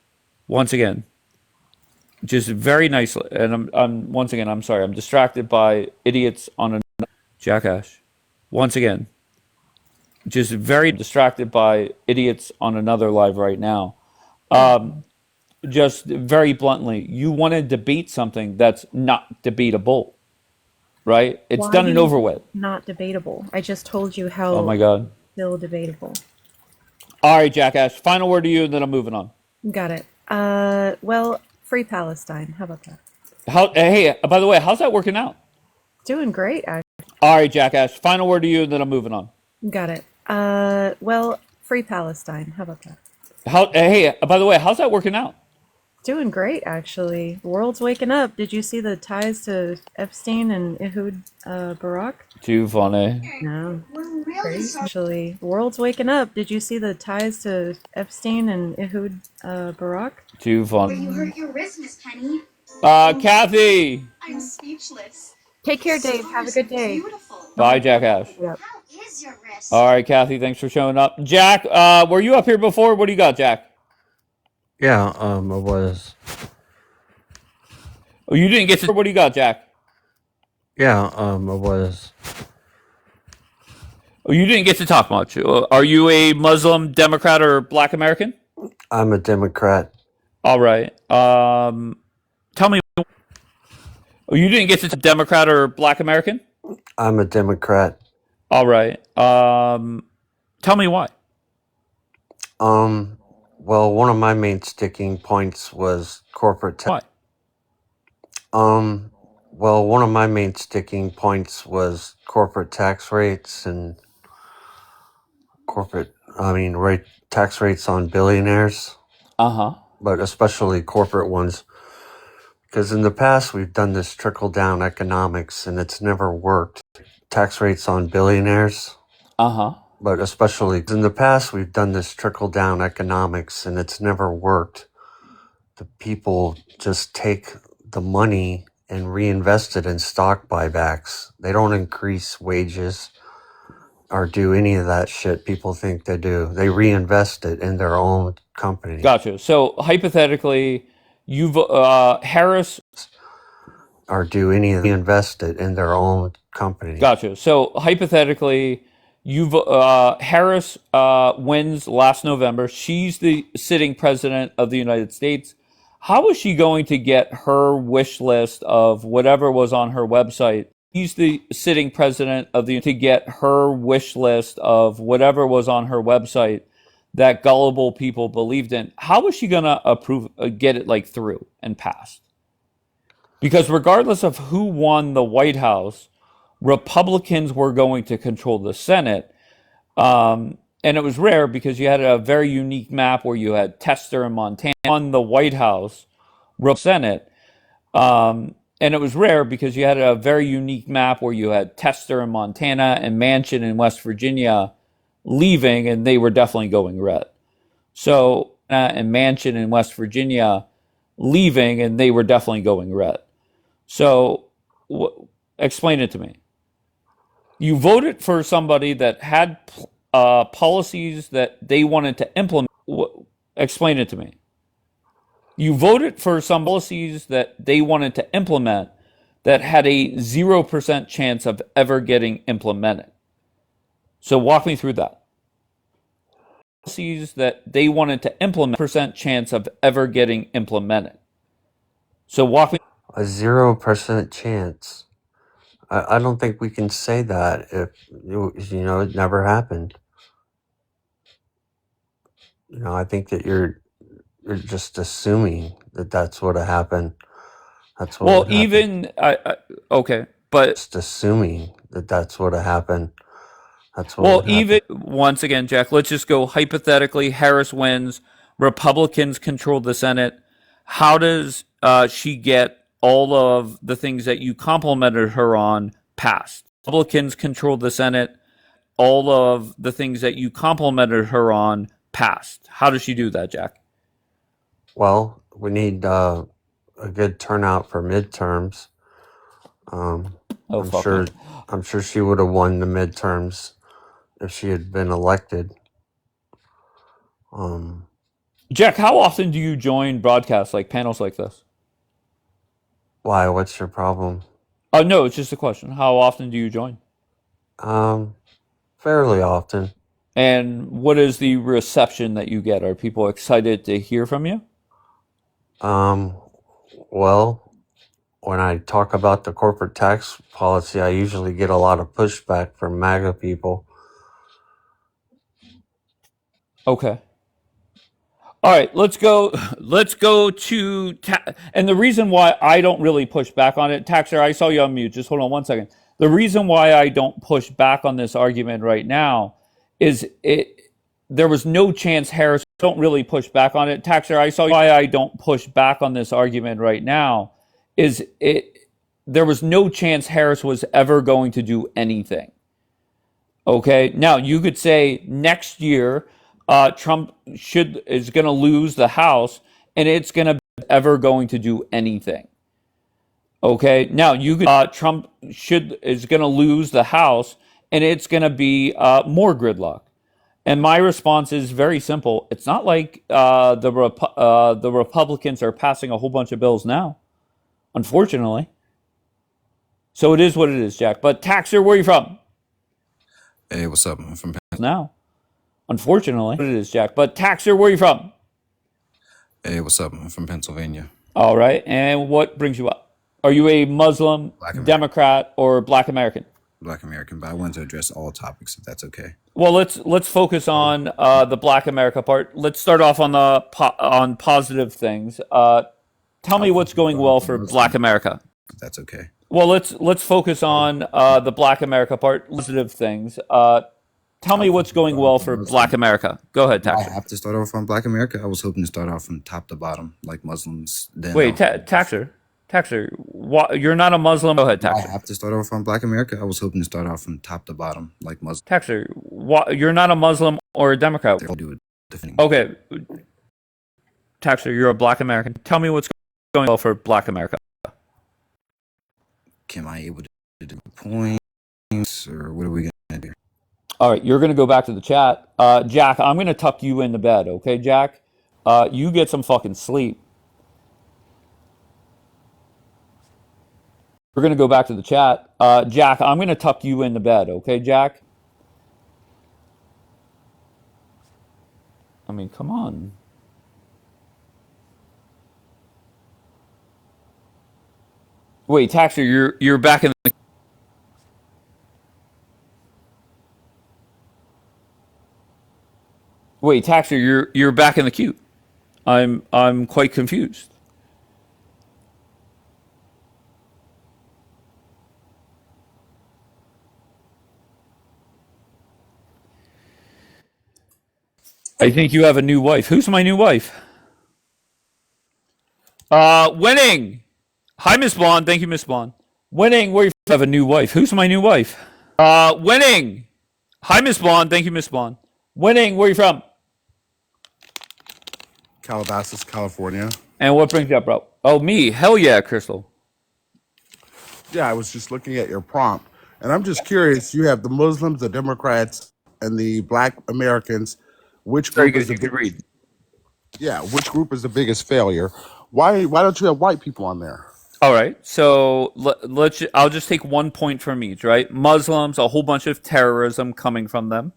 Once again. Just very nicely, and I'm once again, I'm sorry, I'm distracted by idiots on a jackass. Once again, just very distracted by idiots on another live right now. Just very bluntly, you want to debate something that's not debatable, right? It's done and over with. Not debatable. I just told you how. Oh my God. Still debatable. All right, jackass. Final word to you, and then I'm moving on. Got it. Well. Free Palestine. How about that? Hey, by the way, how's that working out? Doing great, actually. All right, jackass. Final word to you, and then I'm moving on. Got it. Well, Free Palestine. How about that? Hey, by the way, how's that working out? Doing great, actually. The world's waking up. Did you see the ties to Epstein and Ehud Barak? Too funny. No. Actually, the world's waking up. Did you see the ties to Epstein and Ehud Barak? Too funny. You hurt your wrist, Miss Penny. Kathy. I'm speechless. Take care, Dave. Have a good day. Beautiful. Bye, jackass. Yep. How is your wrist? All right, Kathy. Thanks for showing up. Jack, were you up here before? What do you got, Jack? Yeah, I was. Oh, you didn't get to. What do you got, Jack? Yeah, I was. Oh, you didn't get to talk much. Are you a Muslim, Democrat, or Black American? I'm a Democrat. All right. Tell me. Oh, you didn't get to Democrat or Black American? I'm a Democrat. All right. Tell me why. Well, one of my main sticking points was corporate tax. Why? Well, one of my main sticking points was corporate tax rates and tax rates on billionaires. Uh-huh. But especially corporate ones. Because in the past, we've done this trickle down economics and it's never worked. Tax rates on billionaires, but especially in the past, we've done this trickle down economics and it's never worked. The people just take the money and reinvest it in stock buybacks. They don't increase wages or do any of that shit people think they do. They reinvest it in their own company. Gotcha. So hypothetically, you've Harris or do any of reinvest it in their own company. Gotcha. So hypothetically, you've Harris wins last November. She's the sitting president of the United States. How is she going to get her wish list of whatever was on her website? She's the sitting president of the to get her wish list of whatever was on her website that gullible people believed in. How is she going to get it like through and passed? Because regardless of who won the White House, Republicans were going to control the Senate. And it was rare because you had a very unique map where you had Tester and Montana on the White House, Senate. And it was rare because you had a very unique map where you had Tester in Montana and Manchin in West Virginia leaving, and they were definitely going red. So, and Manchin in West Virginia leaving, and they were definitely going red. So, explain it to me. You voted for somebody that had policies that they wanted to implement. Explain it to me. You voted for some policies that they wanted to implement that had a 0% chance of ever getting implemented. So walk me through that. Policies that they wanted to implement, percent chance of ever getting implemented. So walk me. A 0% chance. I don't think we can say that if, it never happened. I think that you're just assuming that that's what happened. That's what. Well, even okay, but just assuming that that's what happened. That's what. Well, even once again, Jack. Let's just go hypothetically. Harris wins. Republicans control the Senate. How does she get all of the things that you complimented her on passed? Republicans control the Senate. All of the things that you complimented her on passed. How does she do that, Jack? Well, we need a good turnout for midterms. I'm sure she would have won the midterms if she had been elected. Jack, how often do you join broadcasts like panels like this? Why? What's your problem? Oh, no, it's just a question. How often do you join? Fairly often. And what is the reception that you get? Are people excited to hear from you? Well, when I talk about the corporate tax policy, I usually get a lot of pushback from MAGA people. Okay. All right, let's go to and the reason why I don't really push back on it, Taxer, I saw you on mute. Just hold on 1 second. The reason why I don't push back on this argument right now is there was no chance Harris don't really push back on it. Taxer, I saw why I don't push back on this argument right now is there was no chance Harris was ever going to do anything. Okay, now you could say next year Trump is going to lose the House, and it's going to be ever going to do anything. Okay, now you could Trump is going to lose the House, and it's going to be more gridlock. And my response is very simple. It's not like the Republicans are passing a whole bunch of bills now, unfortunately. So it is what it is, Jack. But Taxer, where are you from? Hey, what's up? I'm from now. Unfortunately, it is, Jack. But Taxer, where are you from? Hey, what's up? I'm from Pennsylvania. All right. And what brings you up? Are you a Muslim, Democrat, or Black American? Black American, but I wanted to address all topics, if that's okay. Well, let's focus on the Black America part. Let's start off on on positive things. Tell me what's going well for Black America. If that's okay. Well, let's focus on the Black America part. Positive things. Tell me what's going well for Black America. Go ahead, Taxer. I have to start off on Black America. I was hoping to start off from top to bottom, like Muslims. Then wait, Taxer. Taxer, you're not a Muslim. Go ahead, I Taxer. have to start off on Black America. I was hoping to start off from top to bottom, like Muslim. Taxer, you're not a Muslim or a Democrat. They'll do it. Defending. Okay. Taxer, you're a Black American. Tell me what's going on for Black America. Am I able to do points, or what are we gonna do? All right, you're going to go back to the chat. Jack, I'm going to tuck you into bed, okay, Jack? You get some fucking sleep. We're going to go back to the chat. Jack, I'm going to tuck you into bed, okay, Jack? I mean, come on. Wait, Taxer, you're back in the... Wait, Taxer, you're back in the queue. I'm quite confused. I think you have a new wife. Who's my new wife? Winning. Hi, Miss Blonde. Thank you, Miss Blonde. Winning. Where you have a new wife? Who's my new wife? Winning. Hi, Miss Blonde. Thank you, Miss Blonde. Winning. Where you from? Calabasas, California. And what brings you up, bro? Oh, me. Hell yeah, Crystal. Yeah, I was just looking at your prompt, and I'm just curious. You have the Muslims, the Democrats, and the Black Americans. Which Very group good. is the You could read. Yeah, which group is the biggest failure? Why don't you have white people on there? All right. So I'll just take 1 point from each. Right. Muslims, a whole bunch of terrorism coming from them.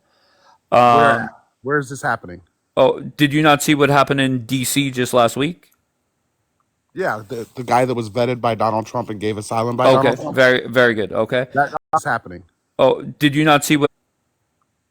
Where is this happening? Oh, did you not see what happened in D.C. just last week? Yeah, the guy that was vetted by Donald Trump and gave asylum by Donald Trump. Very, very good. Okay. That's happening. Oh, did you not see what?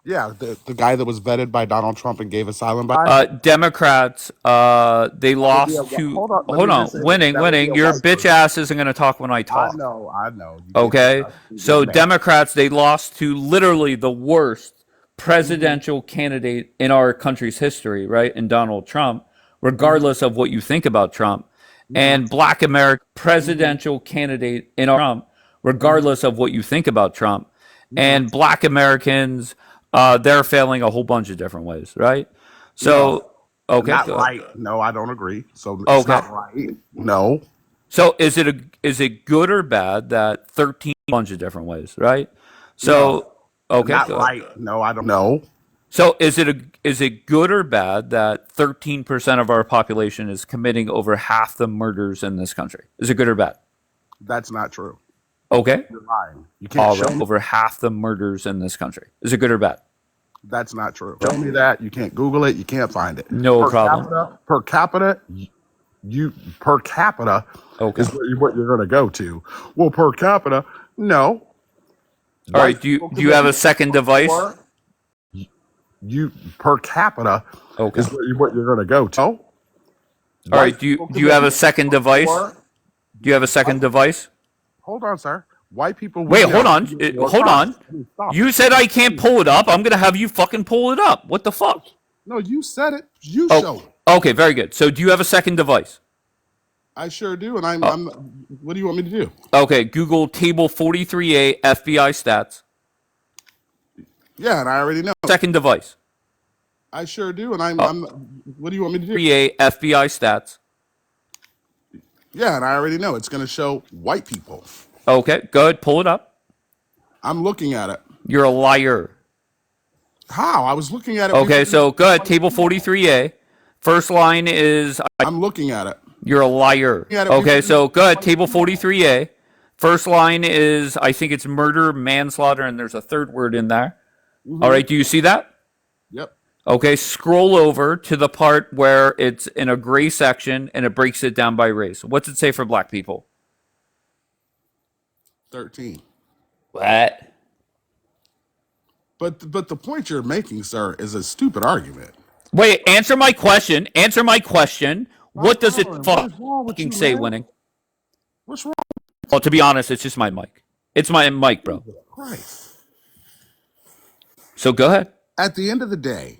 Yeah, the guy that was vetted by Donald Trump and gave asylum by. Democrats, they lost to. Hold on, winning. Your bitch ass isn't going to talk when I talk. I know. Okay, so Democrats, they lost to literally the worst presidential candidate in our country's history, right? In Donald Trump, regardless of what you think about Trump, and Black American presidential candidate in our Trump, regardless of what you think about Trump, and Black Americans. They're failing a whole bunch of different ways, right? So, okay, not right. No, I don't agree. So it's not right. No. So is it good or bad that 13 bunch of different ways, right? So okay, not right. No, I don't know. So is it good or bad that 13% of our population is committing over half the murders in this country? Is it good or bad? That's not true. Okay. You're lying. You can't show me. Over half the murders in this country. Is it good or bad? That's not true. Show me that. You can't Google it. You can't find it. No problem. Per capita, okay. is what you're going to go to. Well, per capita, no. All right. Do you have a second device? Per capita okay. is what you're going to go to. All right. Do you have a second device? Do you have a second device? Hold on, sir. White people. Wait, hold on. You said I can't pull it up. I'm gonna have you fucking pull it up. What the fuck? No, you said it. You show it. Okay, very good. So, do you have a second device? I sure do, and I'm. What do you want me to do? Okay, Google Table 43A FBI stats. Yeah, and I already know. Second device. I sure do, and I'm. What do you want me to do? 43A FBI stats. Yeah, and I already know it's going to show white people. Okay, go ahead, pull it up. I'm looking at it. You're a liar. How? I was looking at it. Okay, so go ahead, Table 43A. First line is... I'm looking at it. You're a liar. Okay, so go ahead, Table 43A. First line is, I think it's murder, manslaughter, and there's a third word in there. Mm-hmm. All right, do you see that? Yep. Okay, scroll over to the part where it's in a gray section and it breaks it down by race. What's it say for black people? 13. What? But the point you're making, sir, is a stupid argument. Wait, answer my question. What does it fucking say, winning? What's wrong? Well, to be honest, it's just my mic. It's my mic, bro. Christ. So go ahead. At the end of the day,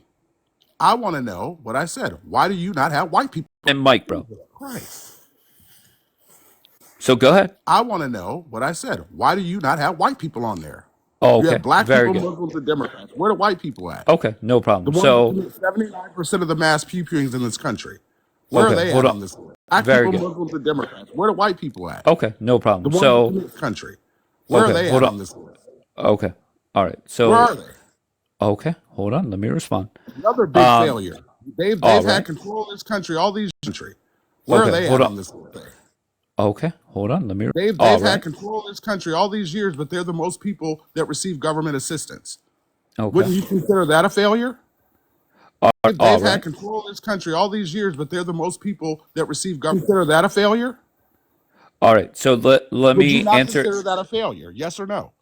I want to know what I said. Why do you not have white people? And Mike, bro. Christ. So go ahead. I want to know what I said. Why do you not have white people on there? Oh, You okay. have black Very people, good. Muslims, and Democrats. Where are the white people at? Okay, no The problem. ones that So, commit 79% of the mass shootings in this country. Where are okay, they hold at on. on this list? Black Very people, good. Muslims, and Democrats. Where are the white people at? Okay, no The problem. ones that So, commit this country. Where are okay, they hold at on on. this list? Okay. All right. Where are So, they? okay, hold on. Let me respond. Another big failure. They've All had right. control of this country all these country. Where are Okay, they hold at on. on this list? Okay, hold on. Let me. They've All had right. control of this country all these years, but they're the most people that receive government assistance. Okay. Wouldn't you consider that a failure? All They've had right. control of this country all these years, but they're the most people that receive government. Consider that a failure? All right. So let Would you me not answer. consider that a failure? Yes or no?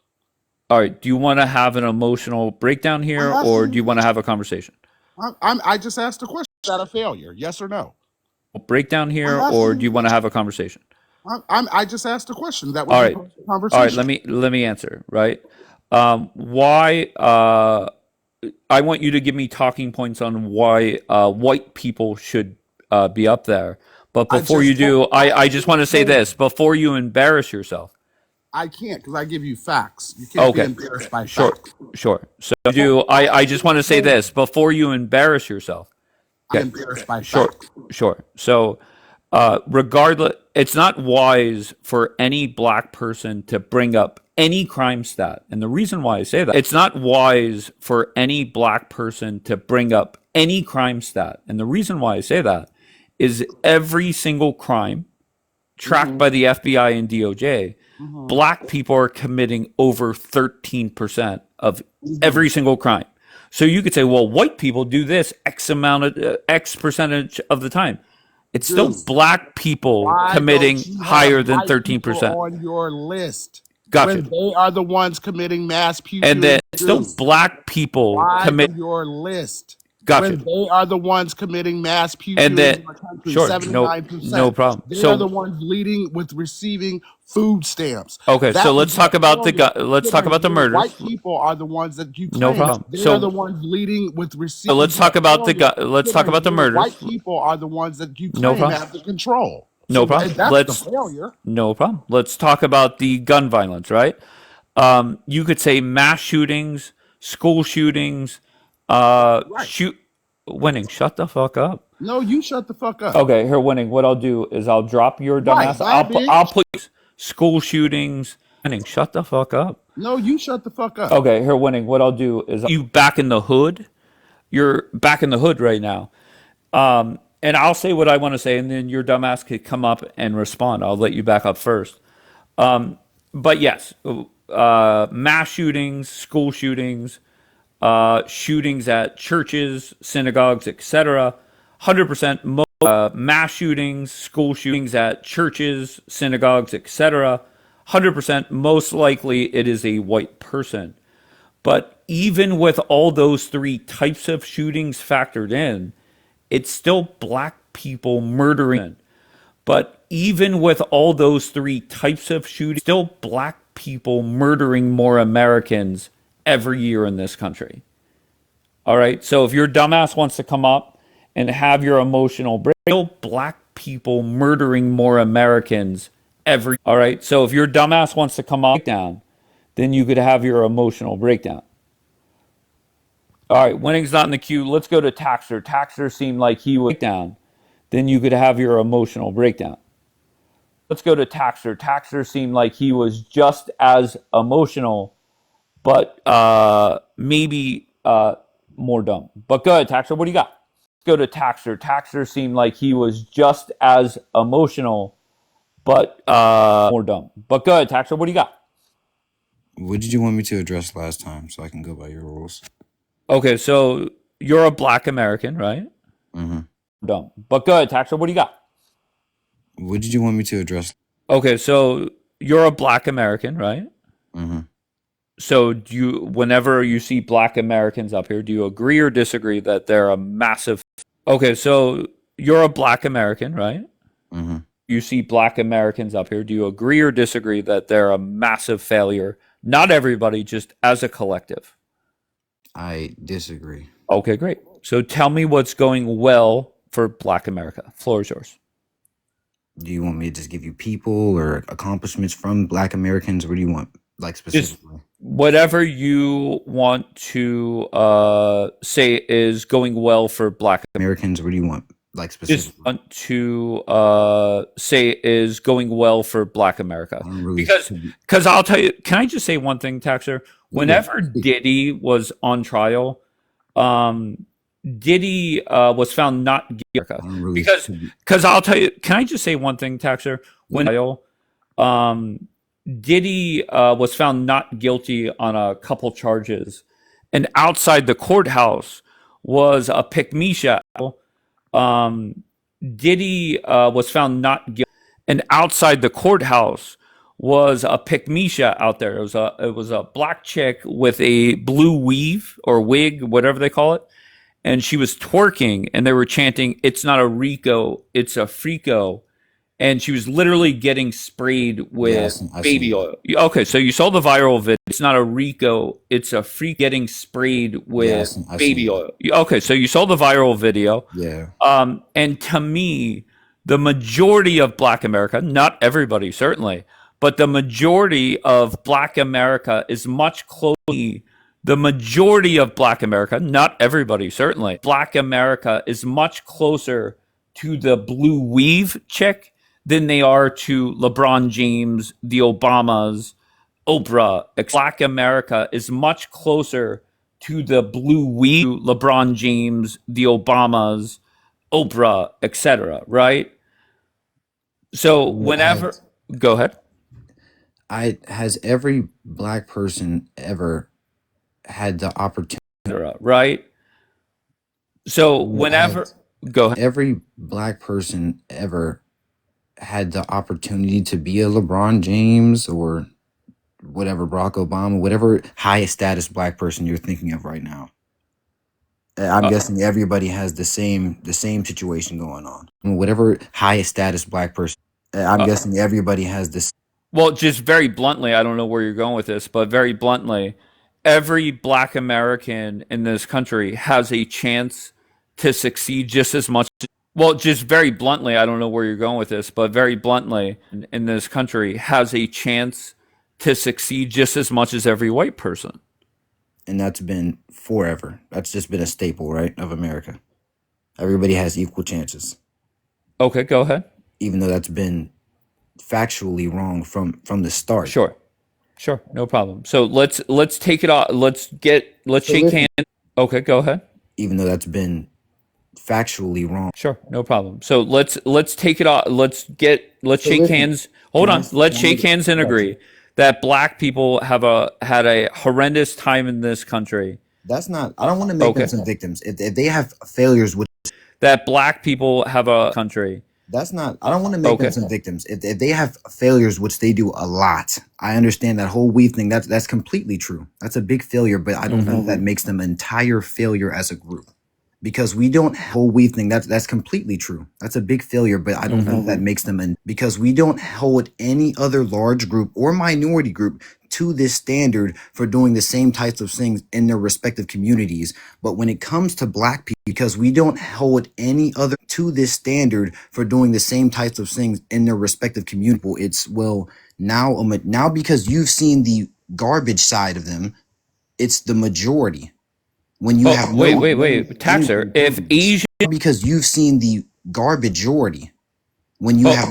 All right. Do you want to have an emotional breakdown here, I'm or asking do you you a want to have question. a conversation? I just asked a question. Is that a failure? Yes or no? Breakdown I'm here, asking or do you you a want to question. have a conversation? I just asked a question. That All would be right. part of the All right. conversation. Let me answer. Right. Why? I want you to give me talking points on why white people should be up there. But I before you just do, told I I just want to just say told this you. before you embarrass yourself. I can't because I give you facts. You can't be Okay. embarrassed by Sure. facts. Sure. So you do. I just want to say this before you embarrass yourself. I'm Okay. embarrassed by Sure. facts. Sure. So, regardless, it's not wise for any black person to bring up any crime stat. And the reason why I say that, it's not wise for any black person to bring up any crime stat. And the reason why I say that is every single crime tracked by the FBI and DOJ, black people are committing over 13% of every single crime. So you could say, well, white people do this X amount of X percentage of the time. It's still Dude, black people why committing don't you have higher than white people 13%. on your list Gotcha. when they are the ones committing mass And then pupils? still Dude, black people why commit. on your list Gotcha. when they are the ones committing mass And pupils then, in the country? sure, no 79%. problem. They are the So, ones leading with receiving food stamps. okay, so That would let's be a talk about failure. let's talk about the Dude, murders. white people are the ones that you No claim. problem. They are the So, ones leading with receiving. so let's talk about let's talk about the Dude, white murders. people are the ones that you No claim problem. have the control. No So problem. that's the Let's failure. no problem. Let's talk about the gun violence, right? You could say mass shootings, school shootings, Right. shoot winning. Shut the fuck up. No, you shut the fuck up. Okay, here winning. What I'll do is I'll drop your Right, dumbass. I'll bitch. put school shootings winning. Shut the fuck up. No, you shut the fuck up. Okay, here winning. What I'll do is you back in the hood. You're back in the hood right now. And I'll say what I want to say, and then your dumbass could come up and respond. I'll let you back up first. But yes, mass shootings, school shootings, shootings at churches, synagogues, etc. 100% mass shootings, school shootings at churches, synagogues, etc. 100% most likely it is a white person. But even with all those three types of shootings factored in, it's still black people murdering. But even with all those three types of shootings, still black people murdering more Americans every year in this country. All right. So if your dumbass wants to come up and have your emotional break, still black people murdering more Americans every. All right. So if your dumbass wants to come up down, then you could have your emotional breakdown. All right, winning's not in the queue. Let's go to Taxer. Taxer seemed like he was down. Then you could have your emotional breakdown. Let's go to Taxer. Taxer seemed like he was just as emotional, but maybe more dumb. But go ahead, Taxer. What do you got? Let's go to Taxer. Taxer seemed like he was just as emotional, but more dumb. But go ahead, Taxer. What do you got? What did you want me to address last time so I can go by your rules? Okay, so you're a black American, right? Mm-hmm. Dumb. But go ahead, Taxer. What do you got? What did you want me to address? Okay, so you're a black American, right? Mm-hmm. So do you, whenever you see black Americans up here, do you agree or disagree that they're a massive? Okay, so you're a black American, right? Mm-hmm. You see black Americans up here. Do you agree or disagree that they're a massive failure? Not everybody, just as a collective. I disagree. Okay, great. So tell me what's going well for Black America. Floor is yours. Do you want me to just give you people or accomplishments from Black Americans? What do you want, like, Just specifically? whatever you want to say is going well for Black Americans, what do you want, like, just specifically? want to say is going well for Black America. I don't really. Because I'll tell you, can I just say one thing, Taxer? Whenever Speak. Diddy was on trial, Diddy was found not guilty. I don't really. Because I'll tell you, can I just say one thing, Taxer? When Diddy was found not guilty on a couple charges, and outside the courthouse was a Pygmisha. Diddy was found not guilty, and outside the courthouse was a Pygmisha out there. It was a black chick with a blue weave or wig, whatever they call it, and she was twerking, and they were chanting, "It's not a Rico, it's a Frico." And she was literally getting sprayed with baby oil. Okay, so you saw the viral video. It's not a Rico, it's a freak getting sprayed with baby oil. Okay, so you saw the viral video. Yeah. And to me, the majority of Black America, not everybody certainly, but the majority of Black America is much closer. The majority of Black America, not everybody certainly, Black America is much closer to the blue weave chick than they are to LeBron James, the Obamas, Oprah. Black America is much closer to the blue weave, LeBron James, the Obamas, Oprah, etc. Right? So whenever, go ahead. Has every Black person ever had the opportunity? Right? So whenever, go ahead. Every Black person ever had the opportunity to be a LeBron James or whatever, Barack Obama, whatever highest status Black person you're thinking of right now. I'm guessing everybody has the same situation going on. Whatever highest status Black person. I'm guessing everybody has this. Well, just very bluntly, I don't know where you're going with this, but very bluntly, every Black American in this country has a chance to succeed just as much. Well, just very bluntly, I don't know where you're going with this, but very bluntly, in this country has a chance to succeed just as much as every white person. And that's been forever. That's just been a staple, right, of America. Everybody has equal chances. Okay, go ahead. Even though that's been factually wrong from the start. Sure, no problem. So let's take it off. Let's shake hands. Okay, go ahead. Even though that's been factually wrong. Sure, no problem. So let's take it off. Let's shake hands. Hold on. Let's shake hands and agree that Black people have had a horrendous time in this country. That's not. I don't want to make them some victims. If they have failures, which that Black people have a country. That's not. I don't want to make them some victims. If they have failures, which they do a lot, I understand that whole weave thing. That's completely true. That's a big failure, but I don't think that makes them an entire failure as a group. Because we don't whole weave thing. That's completely true. That's a big failure, but I don't think that makes them because we don't hold any other large group or minority group to this standard for doing the same types of things in their respective communities. But when it comes to Black people, because we don't hold any other to this standard for doing the same types of things in their respective community, it's now because you've seen the garbage side of them, it's the majority. When you have wait, Taxer, if Asian, because you've seen the garbage-ority. When you have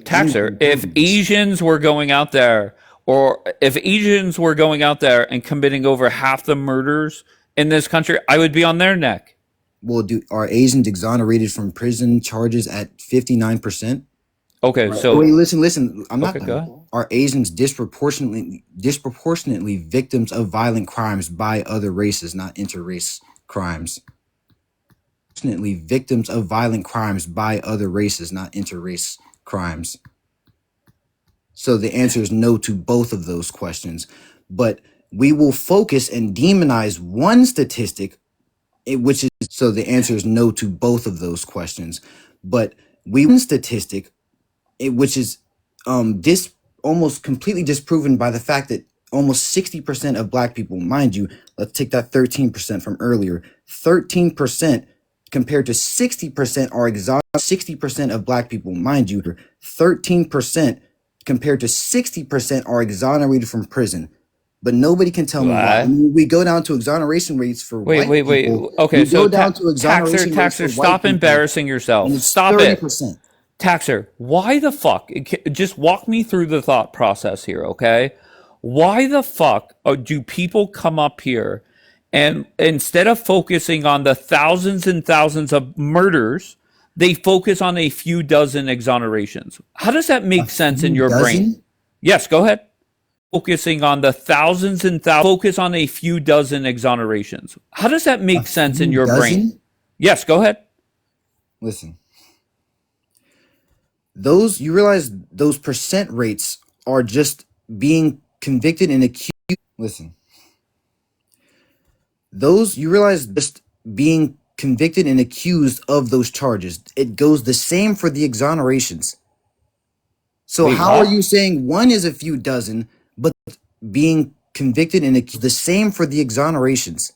Taxer, if Asians were going out there, or if Asians were going out there and committing over half the murders in this country, I would be on their neck. Well, are Asians exonerated from prison charges at 59%? Okay, right. So wait, listen. I'm not. Go ahead. Are Asians disproportionately victims of violent crimes by other races, not interrace crimes? Disproportionately victims of violent crimes by other races, not interrace crimes. So the answer is no to both of those questions. But we will focus and demonize one statistic, which is so the answer is no to both of those questions. But which is this almost completely disproven by the fact that almost 60% of Black people, mind you, let's take that 13% from earlier, 13% compared to 60% are exonerated 60% of black people, mind you, 13% compared to 60% are exonerated from prison. But nobody can tell me why. I mean, we go down to exoneration rates for white people. Okay, we so go down to exoneration rates for Taxer, white stop people, embarrassing yourself. and it's Stop 30%. it. Taxer, why the fuck? Just walk me through the thought process here, okay? Why the fuck do people come up here and instead of focusing on the thousands and thousands of murders, they focus on a few dozen exonerations? How does that make sense in your brain? Yes, go ahead. Focusing on the thousands and thousands, focus on a few dozen exonerations. How does that make sense in your brain? Yes, go ahead. Listen, you realize those percent rates are just being convicted and accused. Listen, you realize just being convicted and accused of those charges. It goes the same for the exonerations. So how are you saying one is a few dozen, but being convicted and accused the same for the exonerations?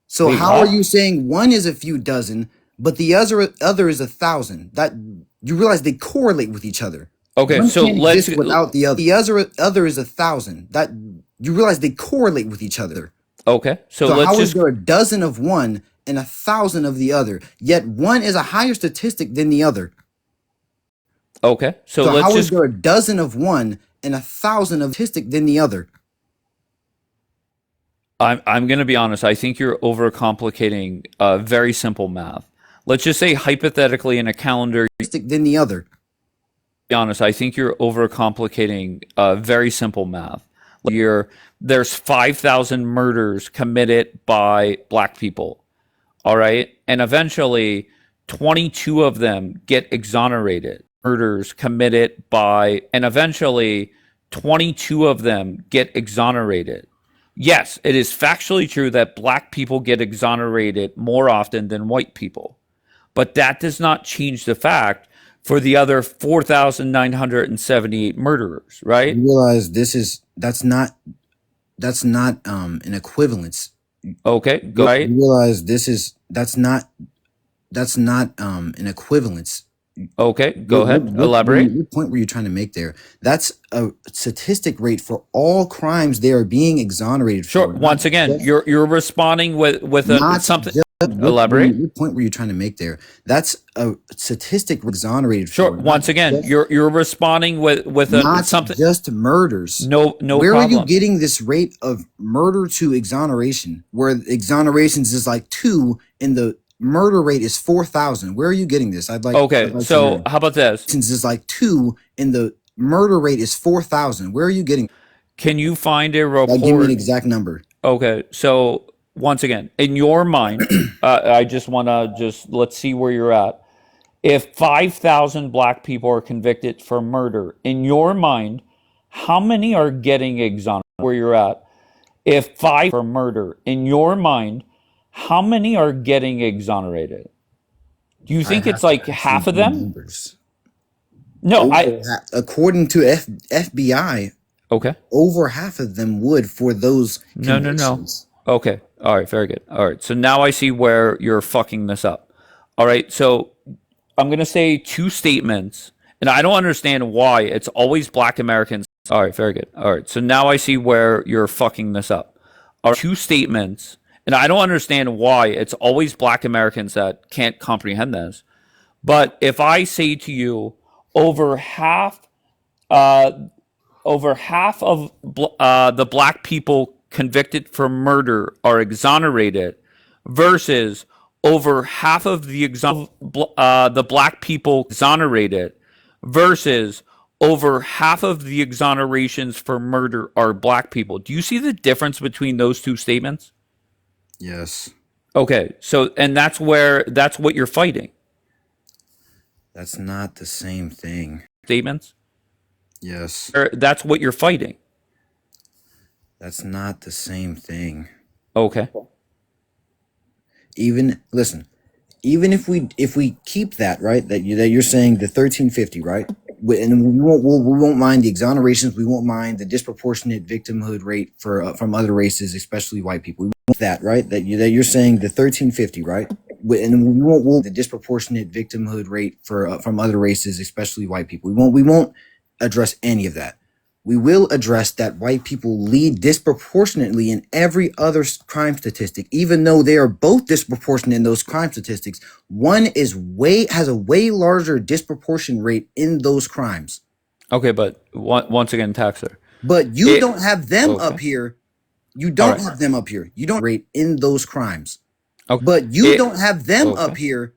So how are you saying one is a few dozen, but the other is 1,000? That you realize they correlate with each other. Okay, One so can't let's exist without the other. The other is 1,000. That you realize they correlate with each other. Okay, so So let's how is just there a dozen of one and 1,000 of the other? Yet one is a higher statistic than the other. okay. So So let's how is just there a dozen of one and 1,000 of statistic than the other? I'm going to be honest. I think you're overcomplicating very simple math. Let's just say hypothetically in a calendar. Statistic than the other. Be honest. I think you're overcomplicating very simple math. There's 5,000 murders committed by black people. All right, and eventually 22 of them get exonerated. Murders committed by, and eventually 22 of them get exonerated. Yes, it is factually true that black people get exonerated more often than white people. But that does not change the fact for the other 4,978 murderers, right? You realize that's not an equivalence. Okay, go right. You realize that's not an equivalence. Okay, go ahead. Elaborate. What point were you trying to make there? That's a statistic rate for all crimes they are being exonerated Sure. for. Once again, you're responding with something. Elaborate. What point were you trying to make there? That's a statistic exonerated. Sure. Once again, you're responding with something. Just murders. No Where problem. are you getting this rate of murder to exoneration? Where exonerations is like 2 and the murder rate is 4,000. Where are you getting this? I'd like. Okay. So how about this? Since is like 2 and the murder rate is 4,000. Where are you getting? Can you find a report? Give me an exact number. Okay. So once again, in your mind, I just want to let's see where you're at. If 5,000 black people are convicted for murder, in your mind, how many are getting exonerated? Where you're at. If 5 for murder, in your mind, how many are getting exonerated? Do you think it's like half of them? Numbers. No, according to FBI, okay, over half of them would for those convictions. No. Okay, all right, very good. All right, so now I see where you're fucking this up. All right, so I'm gonna say 2 statements, and I don't understand why it's always black Americans. All right, very good. All right, so now I see where you're fucking this up. 2 statements. And I don't understand why it's always black Americans that can't comprehend this. But if I say to you, over half of the black people convicted for murder are exonerated, versus over half of the black people exonerated, versus over half of the exonerations for murder are black people. Do you see the difference between those 2 statements? Yes. Okay, so and that's what you're fighting. That's not the same thing. Statements? Yes. That's what you're fighting. That's not the same thing. Okay. Even if we keep that, right, that you're saying the 1350, right? And we won't mind the exonerations, we won't mind the disproportionate victimhood rate for from other races, especially white people. We want that, right? That you're saying the 1350, right? and we won't the disproportionate victimhood rate for from other races, especially white people. We won't address any of that. We will address that white people lead disproportionately in every other crime statistic, even though they are both disproportionate in those crime statistics. One has a way larger disproportion rate in those crimes. Okay, but once again, Taxer. But you don't have them up here. You don't have them up here. You don't rate in those crimes. Okay. But you don't have them up here.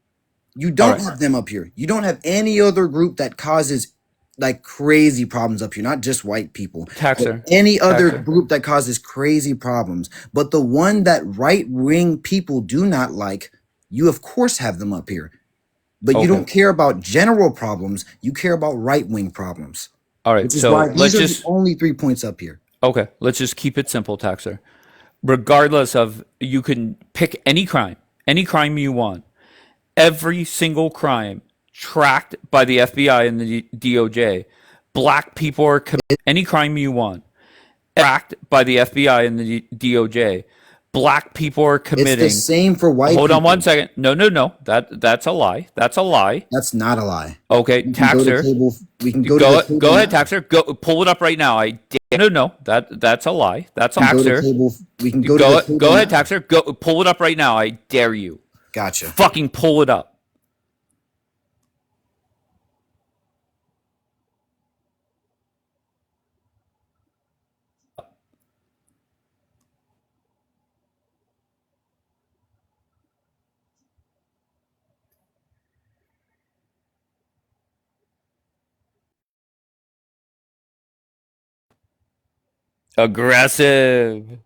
You don't have them up here. You don't have any other group that causes like crazy problems up here, not just white people. Taxer. Any other group that causes crazy problems. But the one that right-wing people do not like, you of course have them up here. But you don't care about general problems. You care about right-wing problems. All right, so these are the only 3 points up here. Okay, let's just keep it simple, Taxer. Regardless of, you can pick any crime you want. Every single crime tracked by the FBI and the DOJ. Black people are committing any crime you want. Tracked by the FBI and the DOJ. Black people are committing. It's the same for white people. Hold on one second. No. That's a lie. That's a lie. That's not a lie. Okay, Taxer. We can go to the table. Go ahead, Taxer. Go pull it up right now. No. That's a lie. That's a Taxer. We can go to the table. Go ahead, Taxer. Go pull it up right now. I dare you. Gotcha. Fucking pull it up. Aggressive.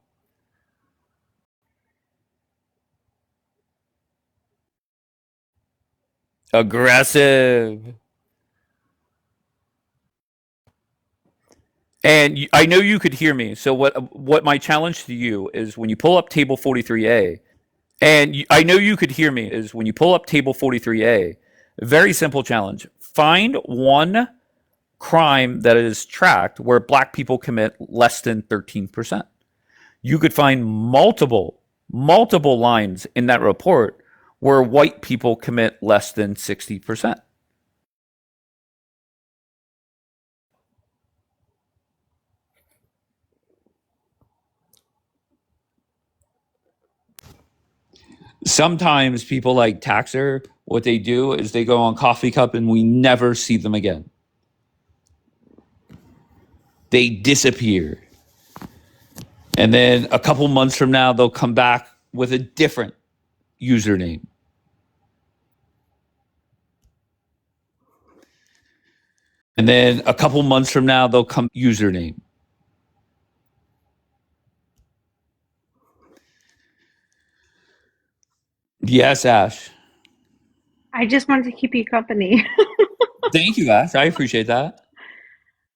Aggressive. And I know you could hear me. So what my challenge to you is when you pull up table 43A, and I know you could hear me, is when you pull up table 43A, very simple challenge. Find one crime that is tracked where black people commit less than 13%. You could find multiple lines in that report where white people commit less than 60%. Sometimes people like Taxer, what they do is they go on Coffee Cup and we never see them again. They disappear. And then a couple months from now, they'll come back with a different username. And then a couple months from now, they'll come username. Yes, Ash. I just wanted to keep you company. Thank you, Ash. I appreciate that.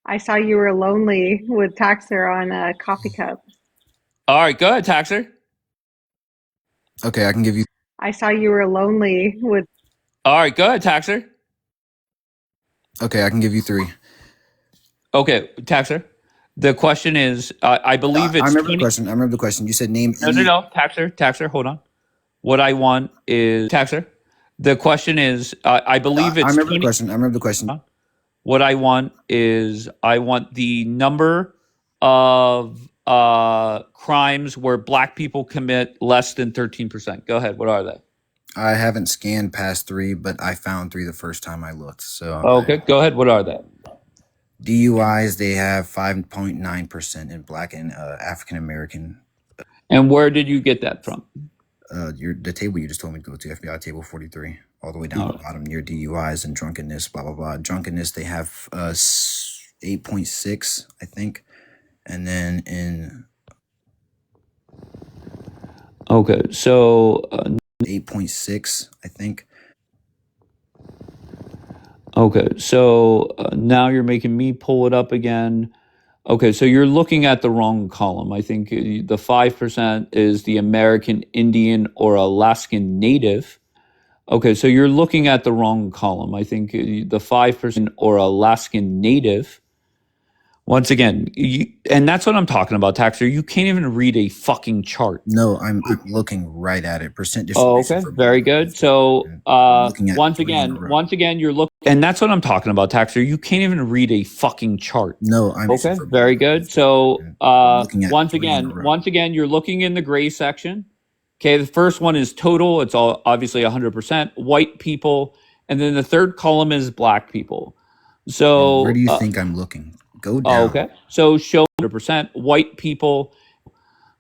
I saw you were lonely with Taxer on a Coffee Cup. All right, go ahead, Taxer. Okay, I can give you. I saw you were lonely with. All right, go ahead, Taxer. Okay, I can give you 3. Okay, Taxer. The question is, I believe it's. I remember the question. You said name. No. Taxer. Hold on. What I want is Taxer. The question is, I believe it's. I remember the question. What I want is, I want the number of crimes where black people commit less than 13%. Go ahead. What are they? I haven't scanned past 3, but I found 3 the first time I looked. So okay, go ahead. What are they? DUIs, they have 5.9% in black and African American. And where did you get that from? The table you just told me to go to, FBI table 43, all the way down to the bottom near DUIs and drunkenness, blah, blah, blah. Drunkenness, they have 8.6, I think. And then in... Okay, so... 8.6, I think. Okay, so now you're making me pull it up again. Okay, so you're looking at the wrong column. I think the 5% is the American Indian or Alaskan Native. Okay, so you're looking at the wrong column. I think the 5% or Alaskan Native, Once again, and that's what I'm talking about, Taxer. You can't even read a fucking chart. No, I'm looking right at it. Percent Oh, distribution okay. for Very good. So, looking at once 3 in a again, row. you're looking, and that's what I'm talking about, Taxer. You can't even read a fucking chart. No, I'm okay. Very good. So, looking at once 3 in a row. again, you're looking in the gray section. Okay. The first one is total. It's all obviously 100% white people, and then the third column is black people. So, where do you think I'm looking? Go down. Okay. So show 100% white people.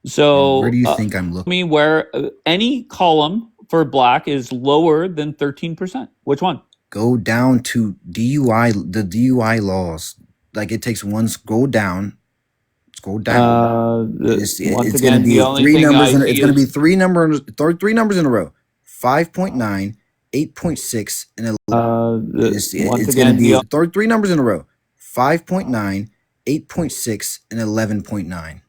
So where do you think I'm looking? Me where any column for black is lower than 13%. Which one? Go down to DUI, the DUI laws. Like it takes one scroll down. Scroll down. It's going to be 3 numbers. It's going to be 3 numbers in a row. 5.9, 8.6, and 11. It's going to be 3 numbers in a row. 5.9, 8.6, and 11.9.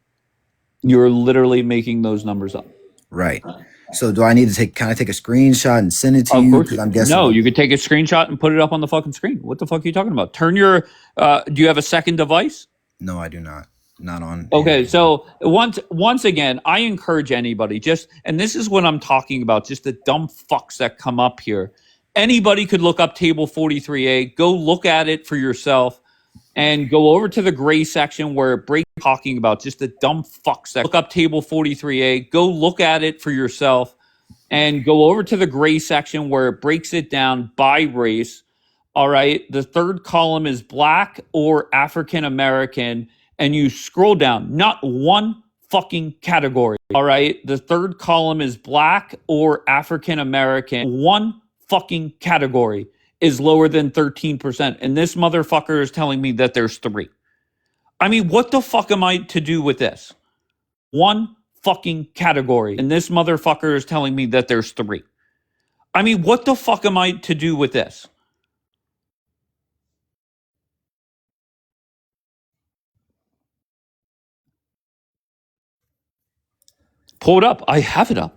You're literally making those numbers up. Right. So do I need to can I take a screenshot and send it to you? Because I'm guessing. No, you could take a screenshot and put it up on the fucking screen. What the fuck are you talking about? Turn your, do you have a second device? No, I do not. Not on. Okay, so once again, I encourage anybody and this is what I'm talking about, just the dumb fucks that come up here. Anybody could look up table 43A, go look at it for yourself, and go over to the gray section where it breaks talking about just the dumb fucks that look up table 43A, go look at it for yourself, and go over to the gray section where it breaks it down by race. All right, the third column is black or African American, and you scroll down, not one fucking category. All right, the third column is black or African American, one fucking category is lower than 13%. And this motherfucker is telling me that there's 3. I mean, what the fuck am I to do with this? One fucking category. And this motherfucker is telling me that there's 3. I mean, what the fuck am I to do with this? Pull it up. I have it up.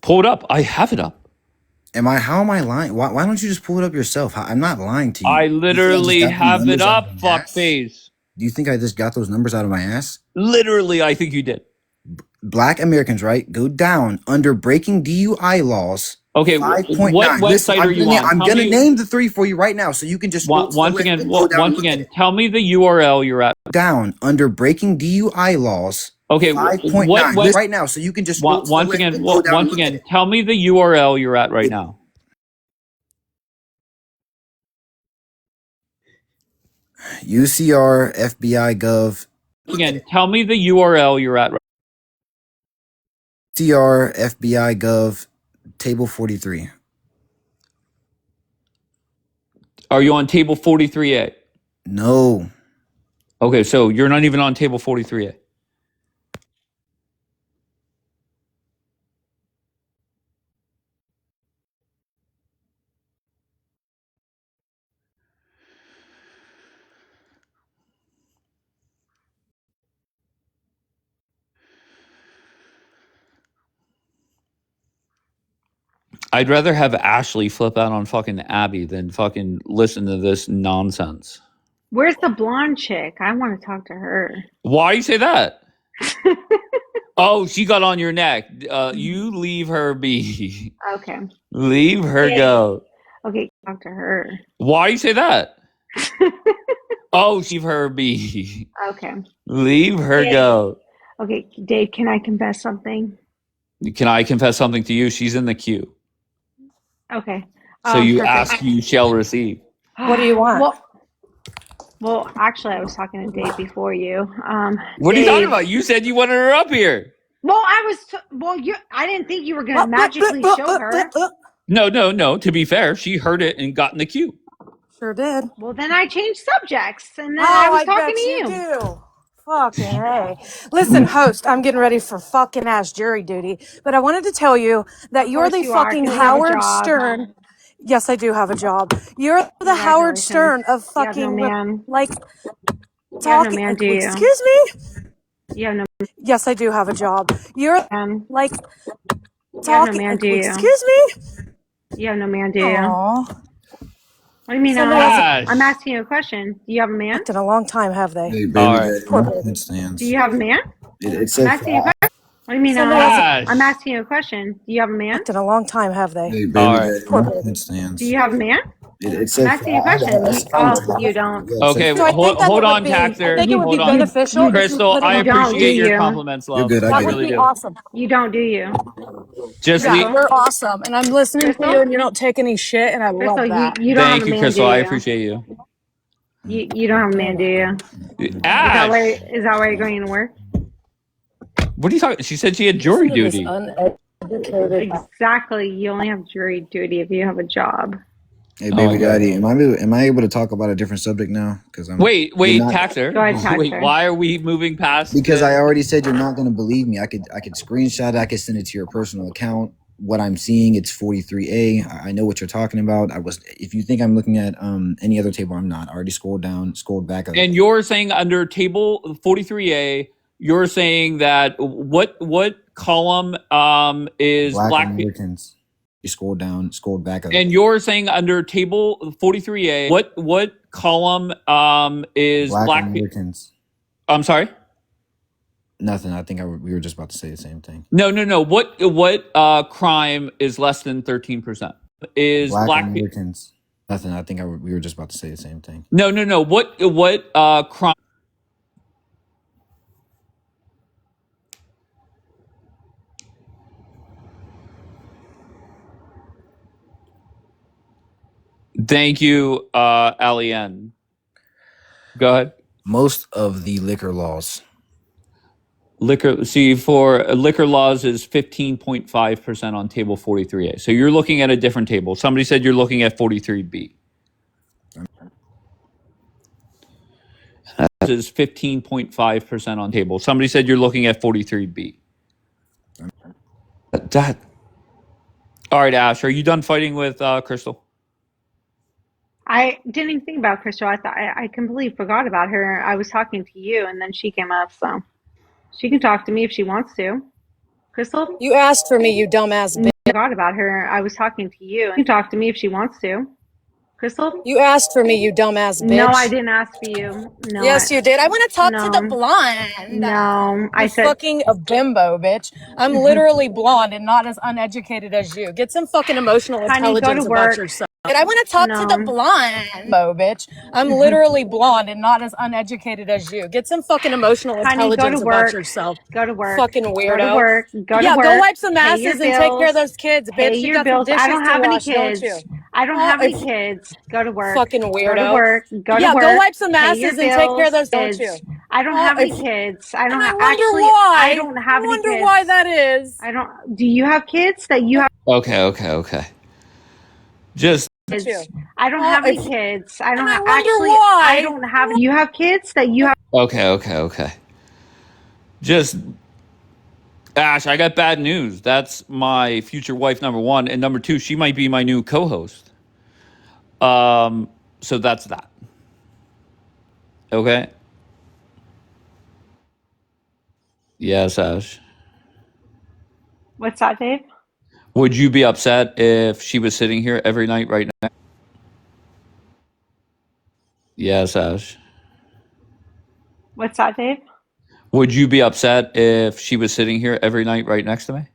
Pull it up. I have it up. How am I lying? Why don't you just pull it up yourself? I'm not lying to you. I literally have it up, fuckface. Do you think I just got those numbers out of my ass? Literally, I think you did. Black Americans, right? Go down under breaking DUI laws. Okay, 5.9. What website are you on? I'm going to name the 3 for you right now, so you can just once again, tell me the URL you're at. Down under breaking DUI laws. Okay, 5.9 right now, so you can just once again, tell me the URL you're at right now. UCR FBI Gov. Again, tell me the URL you're at. UCR FBI Gov table 43. Are you on table 43A? No. Okay, so you're not even on table 43A. I'd rather have Ashley flip out on fucking Abby than fucking listen to this nonsense. Where's the blonde chick? I want to talk to her. Why you say that? Oh, she got on your neck. You leave her be. Okay. Leave her go. Okay, talk to her. Why you say that? Oh, leave her be. Okay. Leave her go. Okay, Dave, can I confess something? Can I confess something to you? She's in the queue. Okay. So you ask, you shall receive. What do you want? Well, actually, I was talking to Dave before you. What are you talking about? You said you wanted her up here. Well, I didn't think you were going to magically show her. No. To be fair, she heard it and got in the queue. Sure did. Well, then I changed subjects, and then I was talking to you. Do. Fucking hey. Listen, host, I'm getting ready for fucking ass jury duty, but I wanted to tell you that you're the fucking Howard Stern. Yes, I do have a job. You're the Howard Stern of fucking talking. Man, do you? Excuse me? Yeah, no. Yes, I do have a job. You're talking. Man, do you? Excuse me? You have no man, do you? Aww. What do you mean? Ash. I'm asking you a question. Do you have a man? It's been a long time, have they? Hey, baby, All right. it stands. Do you have a man? It's I'm so asking you a question. What do you mean? Ash. I'm asking you a question. Do you have a man? It's been a long time, have they? Hey, All baby, right. it stands. Do you have a man? It's I'm so asking you a question. You don't. Okay, So I think that hold it would on, be, Taxer. I think it would be Hold on. beneficial if you Crystal, put it I on don't, appreciate do your you? compliments, love. You're good. That I would really be do. awesome. You don't, do you? Just Yeah, leave. you're awesome. And I'm listening to Crystal? you and you don't take any shit and I love Crystal, that. you don't have Thank a you, man, Crystal. do I you? appreciate you. You don't have a man, do you? Ash. Is that why you're going to work? What are you talking? She said she had Listen jury to this duty. uneducated. Exactly. You only have jury duty if you have a job. Hey, Oh baby my daddy, God. am I able to talk about a different subject now? Because Wait, not, Taxer. Go ahead, Wait, Taxer. why are we moving past? because I already said you're not going to believe me. I could screenshot it. I could send it to your personal account. What I'm seeing, it's 43A. I know what you're talking about. If you think I'm looking at any other table, I'm not. I already scrolled back up. And you're saying under table 43A, you're saying that what column is Black Americans. You scroll back up. And you're saying under table 43A, what column is Black Americans. I'm sorry? Nothing. I think we were just about to say the same thing. No. What crime is less than 13%? Is Black Americans. Nothing. I think we were just about to say the same thing. No. What crime? Thank you, Alien. Go ahead. Most of the liquor laws. For liquor laws is 15.5% on table 43A. So you're looking at a different table. Somebody said you're looking at 43B. That is 15.5% on table. Somebody said you're looking at 43B. That. All right, Ash, are you done fighting with Crystal? I didn't even think about Crystal. I completely forgot about her. I was talking to you, and then she came up, so she can talk to me if she wants to. Crystal? You asked for me, you dumbass bitch. I forgot about her. I was talking to you. She can talk to me if she wants to. Crystal? You asked for me, you dumbass bitch. No, I didn't ask for you. No. Yes, you did. I want to talk to the blonde. No, I said fucking a bimbo, bitch. I'm literally blonde and not as uneducated as you. Get some fucking emotional intelligence about yourself. And I want to talk to the blonde, bimbo, bitch. I'm literally blonde and not as uneducated as you. Get some fucking emotional intelligence about yourself. Go to work. Fucking weirdo. Go to work. Go wipe some asses and take care of those kids, bitch. You got some dishes I don't have to any wash, kids. don't you? I don't have any kids. Go to work. Fucking weirdo. Go to work. Go to work. Go wipe some asses and take care of those, don't you? I don't have any kids. I don't have why. I don't have any kids. I wonder why that is. I don't. Do you have kids that you have? Okay. Just. I don't have any kids. I don't have. Why. I don't have. You have kids that you have. Okay. Just. Ash, I got bad news. That's my future wife, number one. And number two, she might be my new co-host. So that's that. Okay? Yes, Ash. What's that, Dave? Would you be upset if she was sitting here every night right now? Yes, Ash. What's that, Dave? Would you be upset if she was sitting here every night right next to me?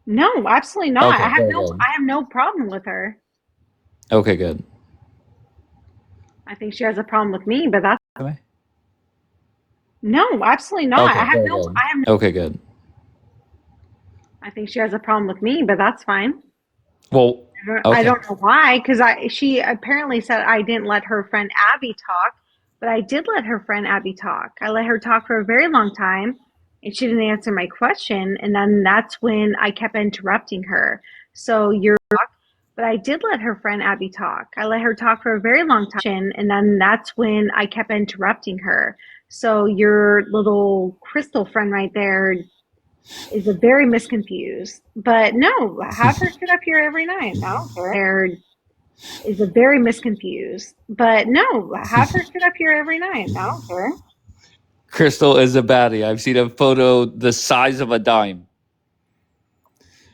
No, absolutely not. Okay, I have no problem with her. Okay, good. I think she has a problem with me, but that's Okay. No, absolutely not. Okay, Okay, good. I think she has a problem with me, but that's fine. Well, I don't know why, because she apparently said I didn't let her friend Abby talk, but I did let her friend Abby talk. I let her talk for a very long time, and she didn't answer my question, and then that's when I kept interrupting her. But I did let her friend Abby talk. I let her talk for a very long time, and then that's when I kept interrupting her. So your little Crystal friend right there is a very misconfused. But no, have her sit up here every night. I don't care. Is a very misconfused. But no, have her sit up here every night. I don't care. Crystal is a baddie. I've seen a photo the size of a dime.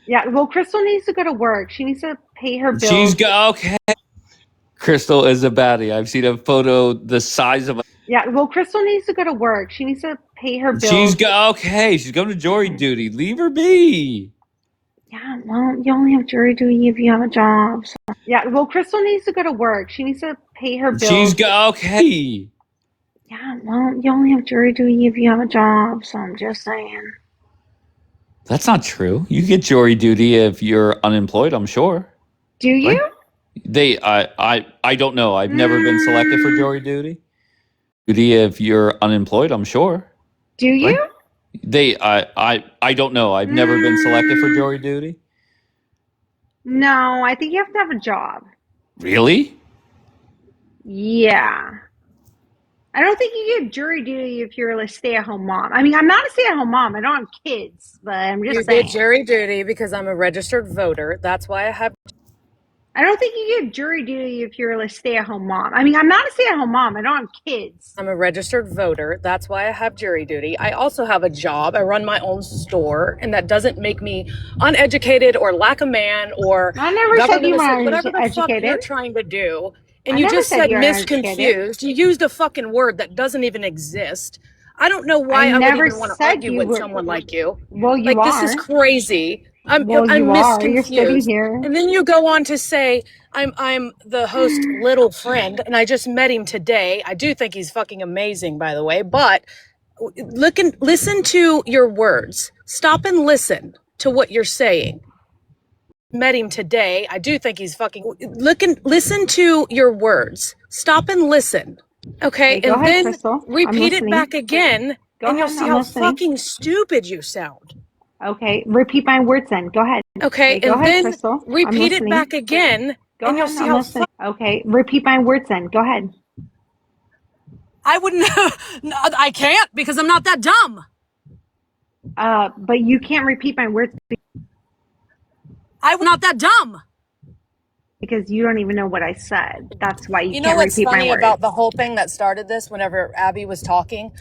Yeah, well, Crystal needs to go to work. She needs to pay her bills. Okay. Crystal is a baddie. I've seen a photo the size of. Yeah, well, Crystal needs to go to work. She needs to pay her bills. Okay. She's going to jury duty. Leave her be. Yeah, well, you only have jury duty if you have a job. So. Yeah, well, Crystal needs to go to work. She needs to pay her bills. Okay. Yeah, well, you only have jury duty if you have a job. So I'm just saying. That's not true. You get jury duty if you're unemployed, I'm sure. Do you? I don't know. I've never been selected for jury duty. Duty if you're unemployed, I'm sure. Do you? I don't know. I've never been selected for jury duty. No, I think you have to have a job. Really? Yeah. I don't think you get jury duty if you're a stay-at-home mom. I mean, I'm not a stay-at-home mom. I don't have kids, but I'm just saying. You get jury duty because I'm a registered voter. That's why I have. I don't think you get jury duty if you're a stay-at-home mom. I mean, I'm not a stay-at-home mom. I don't have kids. I'm a registered voter. That's why I have jury duty. I also have a job. I run my own store, and that doesn't make me uneducated or lack a man or I never said you were whatever the fuck educated. you're trying to do. And I you never just said said you were misconfused. You used a fucking word that doesn't even exist. I don't know why I would never even want to said argue you with were- someone like you. Well, you Like, are. this is crazy. I'm Well, you are. You're sitting misconfused. here. And then you go on to say, I'm the host little friend, and I just met him today. I do think he's fucking amazing, by the way, but listen to your words. Stop and listen to what you're saying. Met him today. I do think he's fucking listen to your words. Stop and listen. Okay, go and ahead, then Crystal. I'm repeat it listening. back again, Go and you'll ahead, see I'm how listening. fucking stupid you sound. Okay, repeat my words then. Go ahead. Okay, go and ahead, then Crystal. I'm repeat it listening. back again, Go and ahead, you'll see I'm how listening. Okay, repeat my words then. Go ahead. I wouldn't. No, I can't because I'm not that dumb. But you can't repeat my words I'm not that dumb. because you don't even know what I said. That's why you You know can't what's repeat my funny words. about the whole thing that started this? Whenever Abby was talking,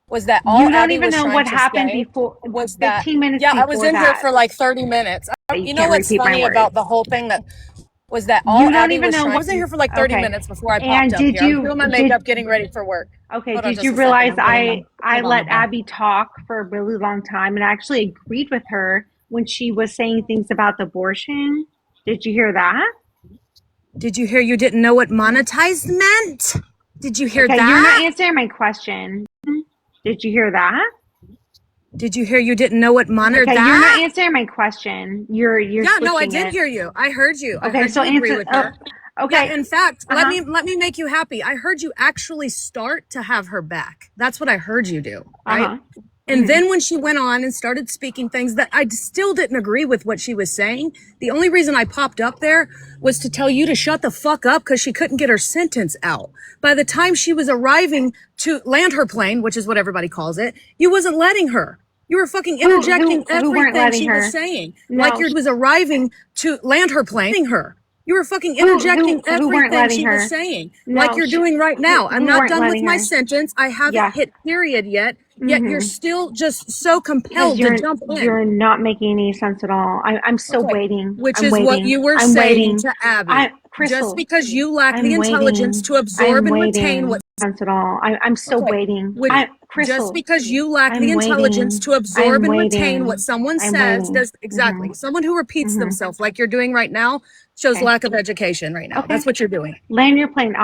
was that all You don't Abby even was know trying what to happened say before. was 15 minutes yeah, before I was in here for like 30 minutes. You You know can't what's repeat my funny words. about the whole thing that was that all You don't Abby even was know trying. I what. was in here for like 30 Okay. minutes before I And popped up did here. you- I'm doing my makeup, getting ready for work. Okay, Hold on did just you a second. realize I'm getting I hold on, let hold on. Abby talk for a really long time and I actually agreed with her when she was saying things about abortion? Did you hear that? Did you hear you didn't know what monetized meant? Did you hear Okay, that? you're not answering my question. Did you hear that? Did you hear you didn't know what monitored Okay, that? you're not answering my question. You're Yeah, no, I switching did it. hear you. I heard you. I Okay, heard so you agree answer. with her. Okay. Yeah, in fact, Uh-huh. let me make you happy. I heard you actually start to have her back. That's what I heard you do, right? Uh-huh. And then when she went on and started speaking things that I still didn't agree with what she was saying, the only reason I popped up there was to tell you to shut the fuck up because she couldn't get her sentence out. By the time she was arriving to land her plane, which is what everybody calls it, you wasn't letting her. You were fucking interjecting who weren't everything letting she her? was saying. No, Like you was arriving to land her plane. Her. You were fucking interjecting who weren't everything letting she her? was saying. No, Like you're doing right now. I'm who not weren't done with letting my her? sentence. I haven't Yeah. hit period yet. Yet you're still just so Because compelled to jump in. you're not making any sense at all. I'm still Okay. waiting. Which I'm is waiting. what you were I'm saying waiting. to Abby. Crystal, Just because you lack I'm the intelligence waiting. to absorb I'm and waiting. retain what Sense at all. I'm still Okay. waiting. Crystal, just because you lack I'm the intelligence waiting. to absorb I'm and waiting. retain what someone I'm says waiting. does exactly. Someone who repeats themselves like you're doing right now shows Okay. lack of education right now. Okay. That's what you're doing. Land your plane.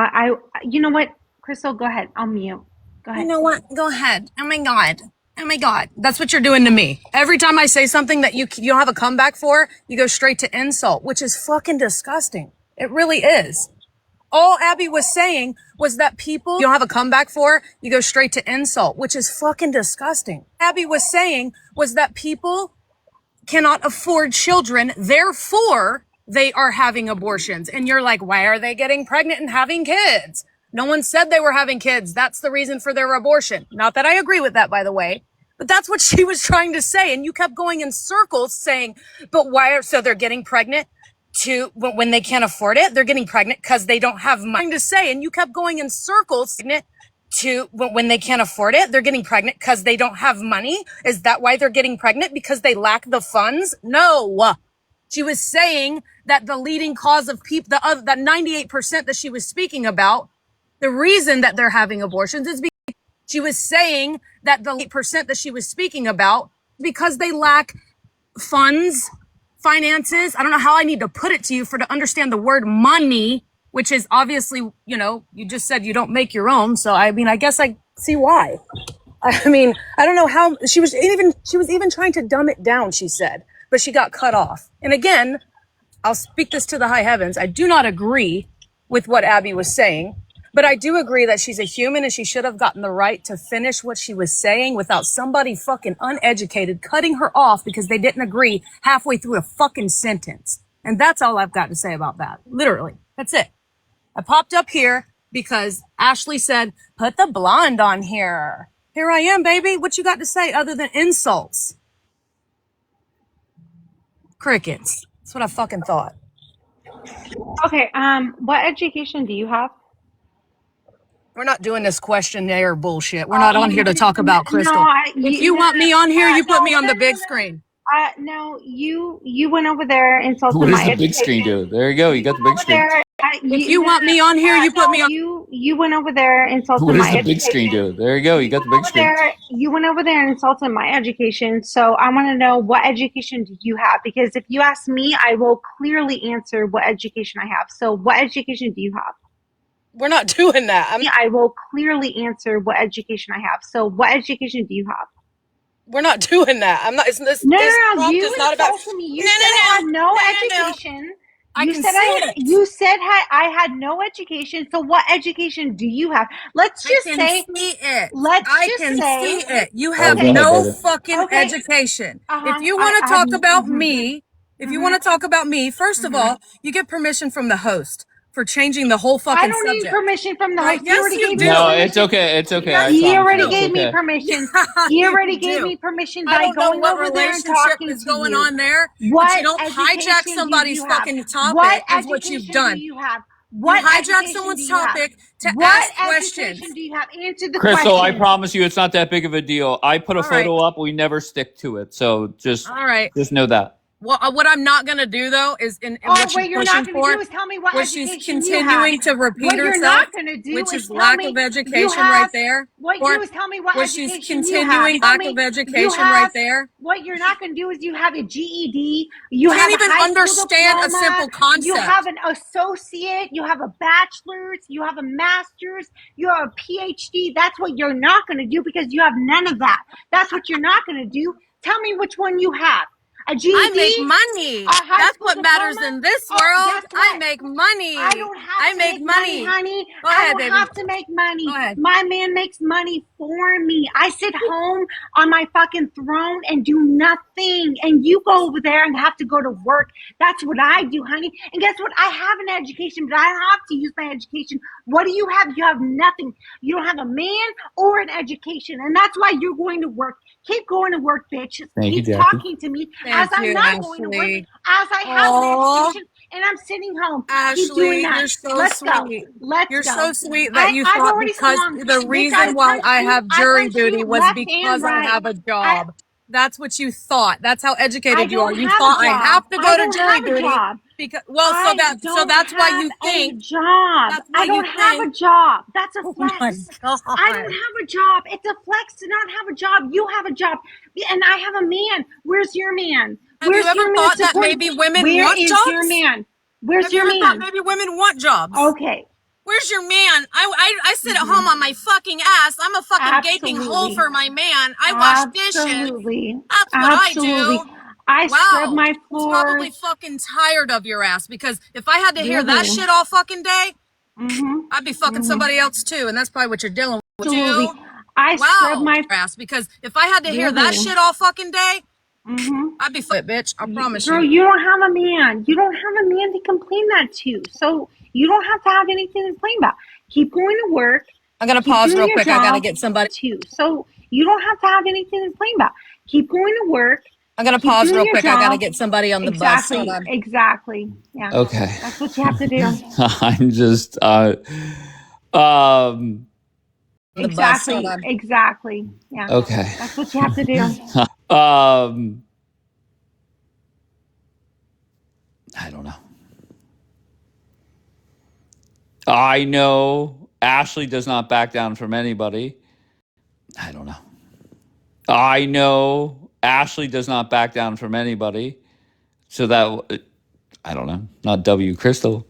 You know what, Crystal, go ahead. I'll mute. Go ahead. You know what? Go ahead. Oh my God. Oh my God. That's what you're doing to me. Every time I say something that you don't have a comeback for, you go straight to insult, which is fucking disgusting. It really is. All Abby was saying was that people you don't have a comeback for, you go straight to insult, which is fucking disgusting. Abby was saying was that people cannot afford children, therefore they are having abortions. And you're like, why are they getting pregnant and having kids? No one said they were having kids. That's the reason for their abortion. Not that I agree with that, by the way, but that's what she was trying to say. And you kept going in circles saying, but why? So they're getting pregnant when they can't afford it. They're getting pregnant because they don't have money to say. And you kept going in circles to when they can't afford it, they're getting pregnant because they don't have money? Is that why they're getting pregnant? Because they lack the funds? No. She was saying that the leading cause of people, that 98% that she was speaking about, the reason that they're having abortions is because she was saying that the 8% that she was speaking about, because they lack funds, finances. I don't know how I need to put it to you to understand the word money, which is obviously, you just said you don't make your own. So, I mean, I guess I see why. I mean, I don't know how she was even trying to dumb it down, she said, but she got cut off. And again, I'll speak this to the high heavens. I do not agree with what Abby was saying, but I do agree that she's a human and she should have gotten the right to finish what she was saying without somebody fucking uneducated cutting her off because they didn't agree halfway through a fucking sentence. And that's all I've got to say about that. Literally. That's it. I popped up here because Ashley said, put the blonde on here. Here I am, baby. What you got to say other than insults? Crickets. That's what I fucking thought. Okay, what education do you have? We're not doing this questionnaire bullshit. We're not on here to talk about Crystal. If you want me on here, you put me on the big screen. No, you went over there and insulted What does my the big screen do? There you go. You got the big screen. If you want me on here, you put me on. You went over there and insulted What my does the big education. screen do? There you go. You got the big screen. You went over there and insulted my education. So I want to know, what education do you have? Because if you ask me, I will clearly answer what education I have. So what education do you have? We're not doing that. I will clearly answer what education I have. So what education do you have? We're not doing that. I'm not. No, you insulted me. You said I had no education. You said I had no education. So what education do you have? Let's just say it. I can see it. You have no fucking education. If you want to talk about me, first of all, you get permission from the host for changing the whole fucking subject. I don't need permission from the host. Yes, you do. No, it's okay. It's okay. He already gave me permission. He already gave me permission by going over there and talking to you. Is going on there. What you don't hijack somebody's fucking topic is what you've done. Do you have? What hijack someone's topic to ask questions. Do you have? Answer the Crystal, question. I promise you it's not that big of a deal. I put a photo up. We never stick to it. So just know that. Well, what I'm not going to do, though, is what you're not going to do is tell me what education she's continuing to repeat herself, you're not going to do which is lack of education right there. What you do is tell me what education she's continuing lack of education right there. What you're not going to do is you have a GED. You can't even understand a simple concept. You have an associate. You have a bachelor's. You have a master's. You have a PhD. That's what you're not going to do because you have none of that. That's what you're not going to do. Tell me which one you have. A GED, I make money. That's what matters in this world. I make money. I don't have to make money, honey. I don't have to make money. My man makes money for me. I sit home on my fucking throne and do nothing. And you go over there and have to go to work. That's what I do, honey. And guess what? I have an education, but I don't have to use my education. What do you have? You have nothing. You don't have a man or an education. And that's why you're going to work. Keep going to work, bitch. Keep talking to me as I'm not going to work, as I have an education and I'm sitting home. Ashley, Keep doing that. You're so Let's sweet. Go. You're so sweet that you thought because the reason why I have jury duty was because I have a job. That's what you thought. That's how educated you are. You thought I have to go to jury duty because so that's why you think job. I don't have a job. That's a flex. I don't have a job. It's a flex to not have a job. You have a job, and I have a man. Where's your man? Have you ever thought that maybe women want jobs? Where's your man? Where's your man? Thought maybe women want jobs? Okay. Where's your man? I sit at home on my fucking ass. I'm a fucking gaping hole for my man. I wash dishes. That's what I do. I scrub my floors. I'm probably fucking tired of your ass because if I had to hear that shit all fucking day, I'd be fucking somebody else too, and that's probably what you're dealing with too. I scrub my ass because if I had to hear that shit all fucking day, I'd be fit, bitch. I promise you. Girl, you don't have a man. You don't have a man to complain that to. So you don't have to have anything to complain about. Keep going to work. I'm gonna pause real quick. I gotta get somebody too. So you don't have to have anything to complain about. Keep going to work. I'm gonna pause real quick. I gotta get somebody on the bus. Exactly. Yeah. Okay. That's what you have to do. I'm just The bus. Hold on. Exactly. Yeah. Okay. That's what you have to do. I don't know. I know Ashley does not back down from anybody. I don't know. I know Ashley does not back down from anybody. So that, I don't know. Not W. Crystal.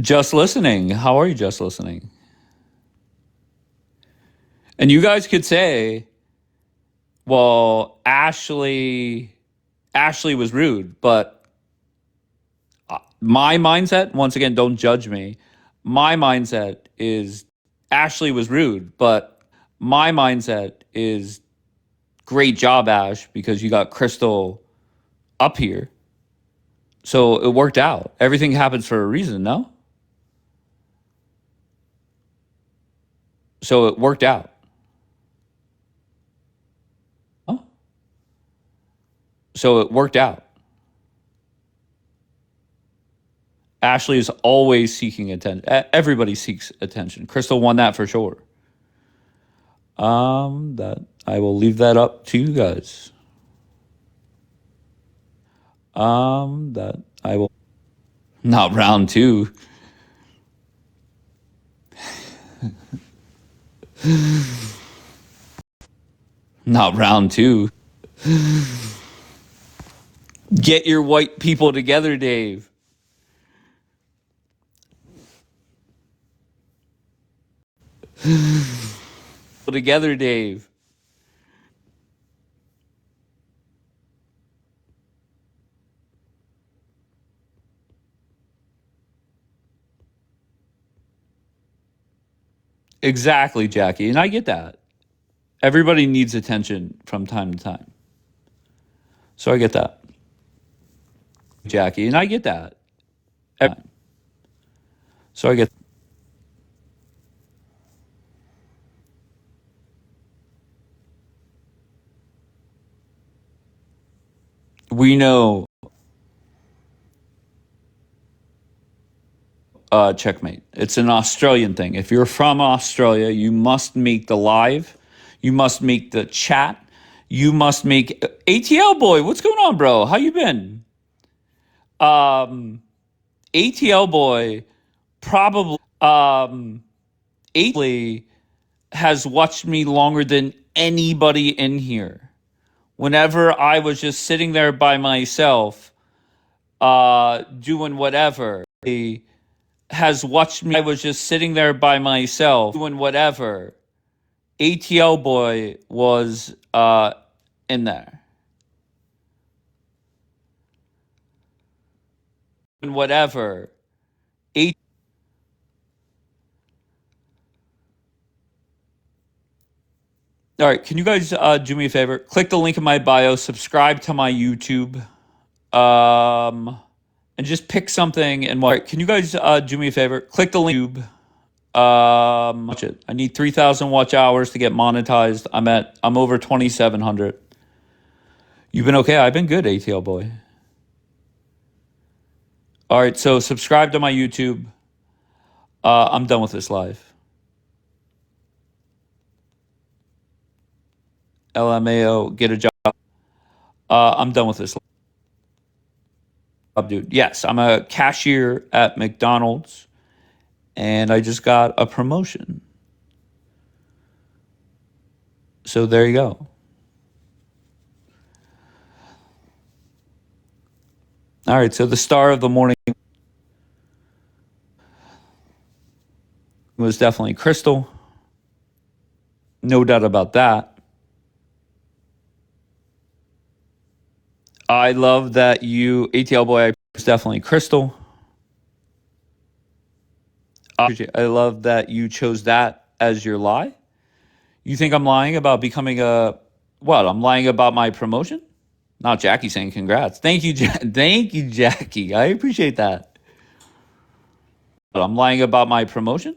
Just listening. How are you just listening? And you guys could say, well, Ashley was rude, but my mindset, once again, don't judge me. My mindset is Ashley was rude, but my mindset is great job, Ash, because you got Crystal up here. So it worked out. Everything happens for a reason, no? So it worked out. Oh. So it worked out. Ashley is always seeking attention. Everybody seeks attention. Crystal won that for sure. That I will leave that up to you guys. That I will not round two. Not round two. Get your white people together, Dave. Together, Dave. Exactly, Jackie. And I get that. Everybody needs attention from time to time. So I get that. Jackie. And I get that. So I get we know checkmate. It's an Australian thing. If you're from Australia, you must make the live, you must make the chat, you must make ATL boy. What's going on, bro? How you been? ATL boy probably has watched me longer than anybody in here. Whenever I was just sitting there by myself, doing whatever, he has watched me. I was just sitting there by myself, doing whatever. ATL boy was in there. And whatever. All right, can you guys do me a favor? Click the link in my bio, subscribe to my YouTube, and just pick something and watch. All right, can you guys do me a favor? Click the link. Watch it. I need 3,000 watch hours to get monetized. I'm over 2,700. You've been okay? I've been good, ATL boy. All right, so subscribe to my YouTube. I'm done with this live. LMAO, get a job. I'm done with this live, dude. Yes, I'm a cashier at McDonald's, and I just got a promotion. So there you go. All right, so the star of the morning was definitely Crystal. No doubt about that. I love that you, ATL boy, was definitely Crystal. I love that you chose that as your lie. You think I'm lying about becoming what? I'm lying about my promotion? Not Jackie saying congrats. Thank you, thank you, Jackie. I appreciate that. I'm lying about my promotion?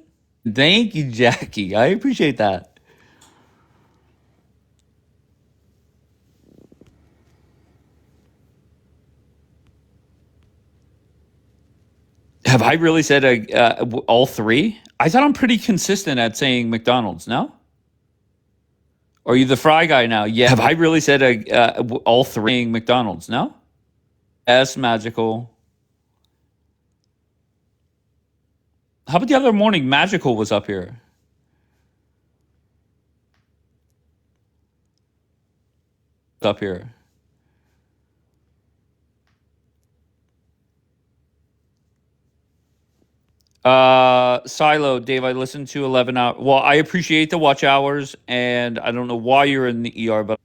Thank you, Jackie. I appreciate that. Have I really said all three? I thought I'm pretty consistent at saying McDonald's. No? Or are you the fry guy now? Yeah. Have I really said all three McDonald's? No? S magical. How about the other morning? Magical was up here. Up here. Silo, Dave, I listened to 11 hours. Well, I appreciate the watch hours, and I don't know why you're in the ER, but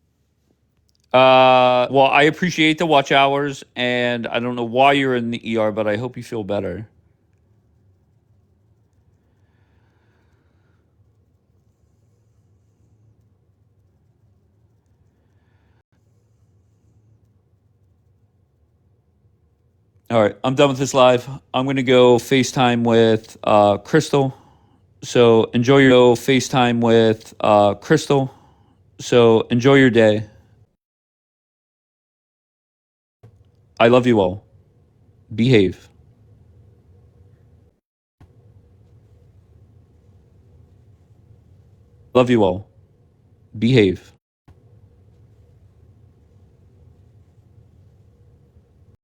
well, I appreciate the watch hours, and I don't know why you're in the ER, but I hope you feel better. All right, I'm done with this live. I'm going to go FaceTime with Crystal. So enjoy your FaceTime with Crystal. So enjoy your day. I love you all. Behave. Love you all. Behave.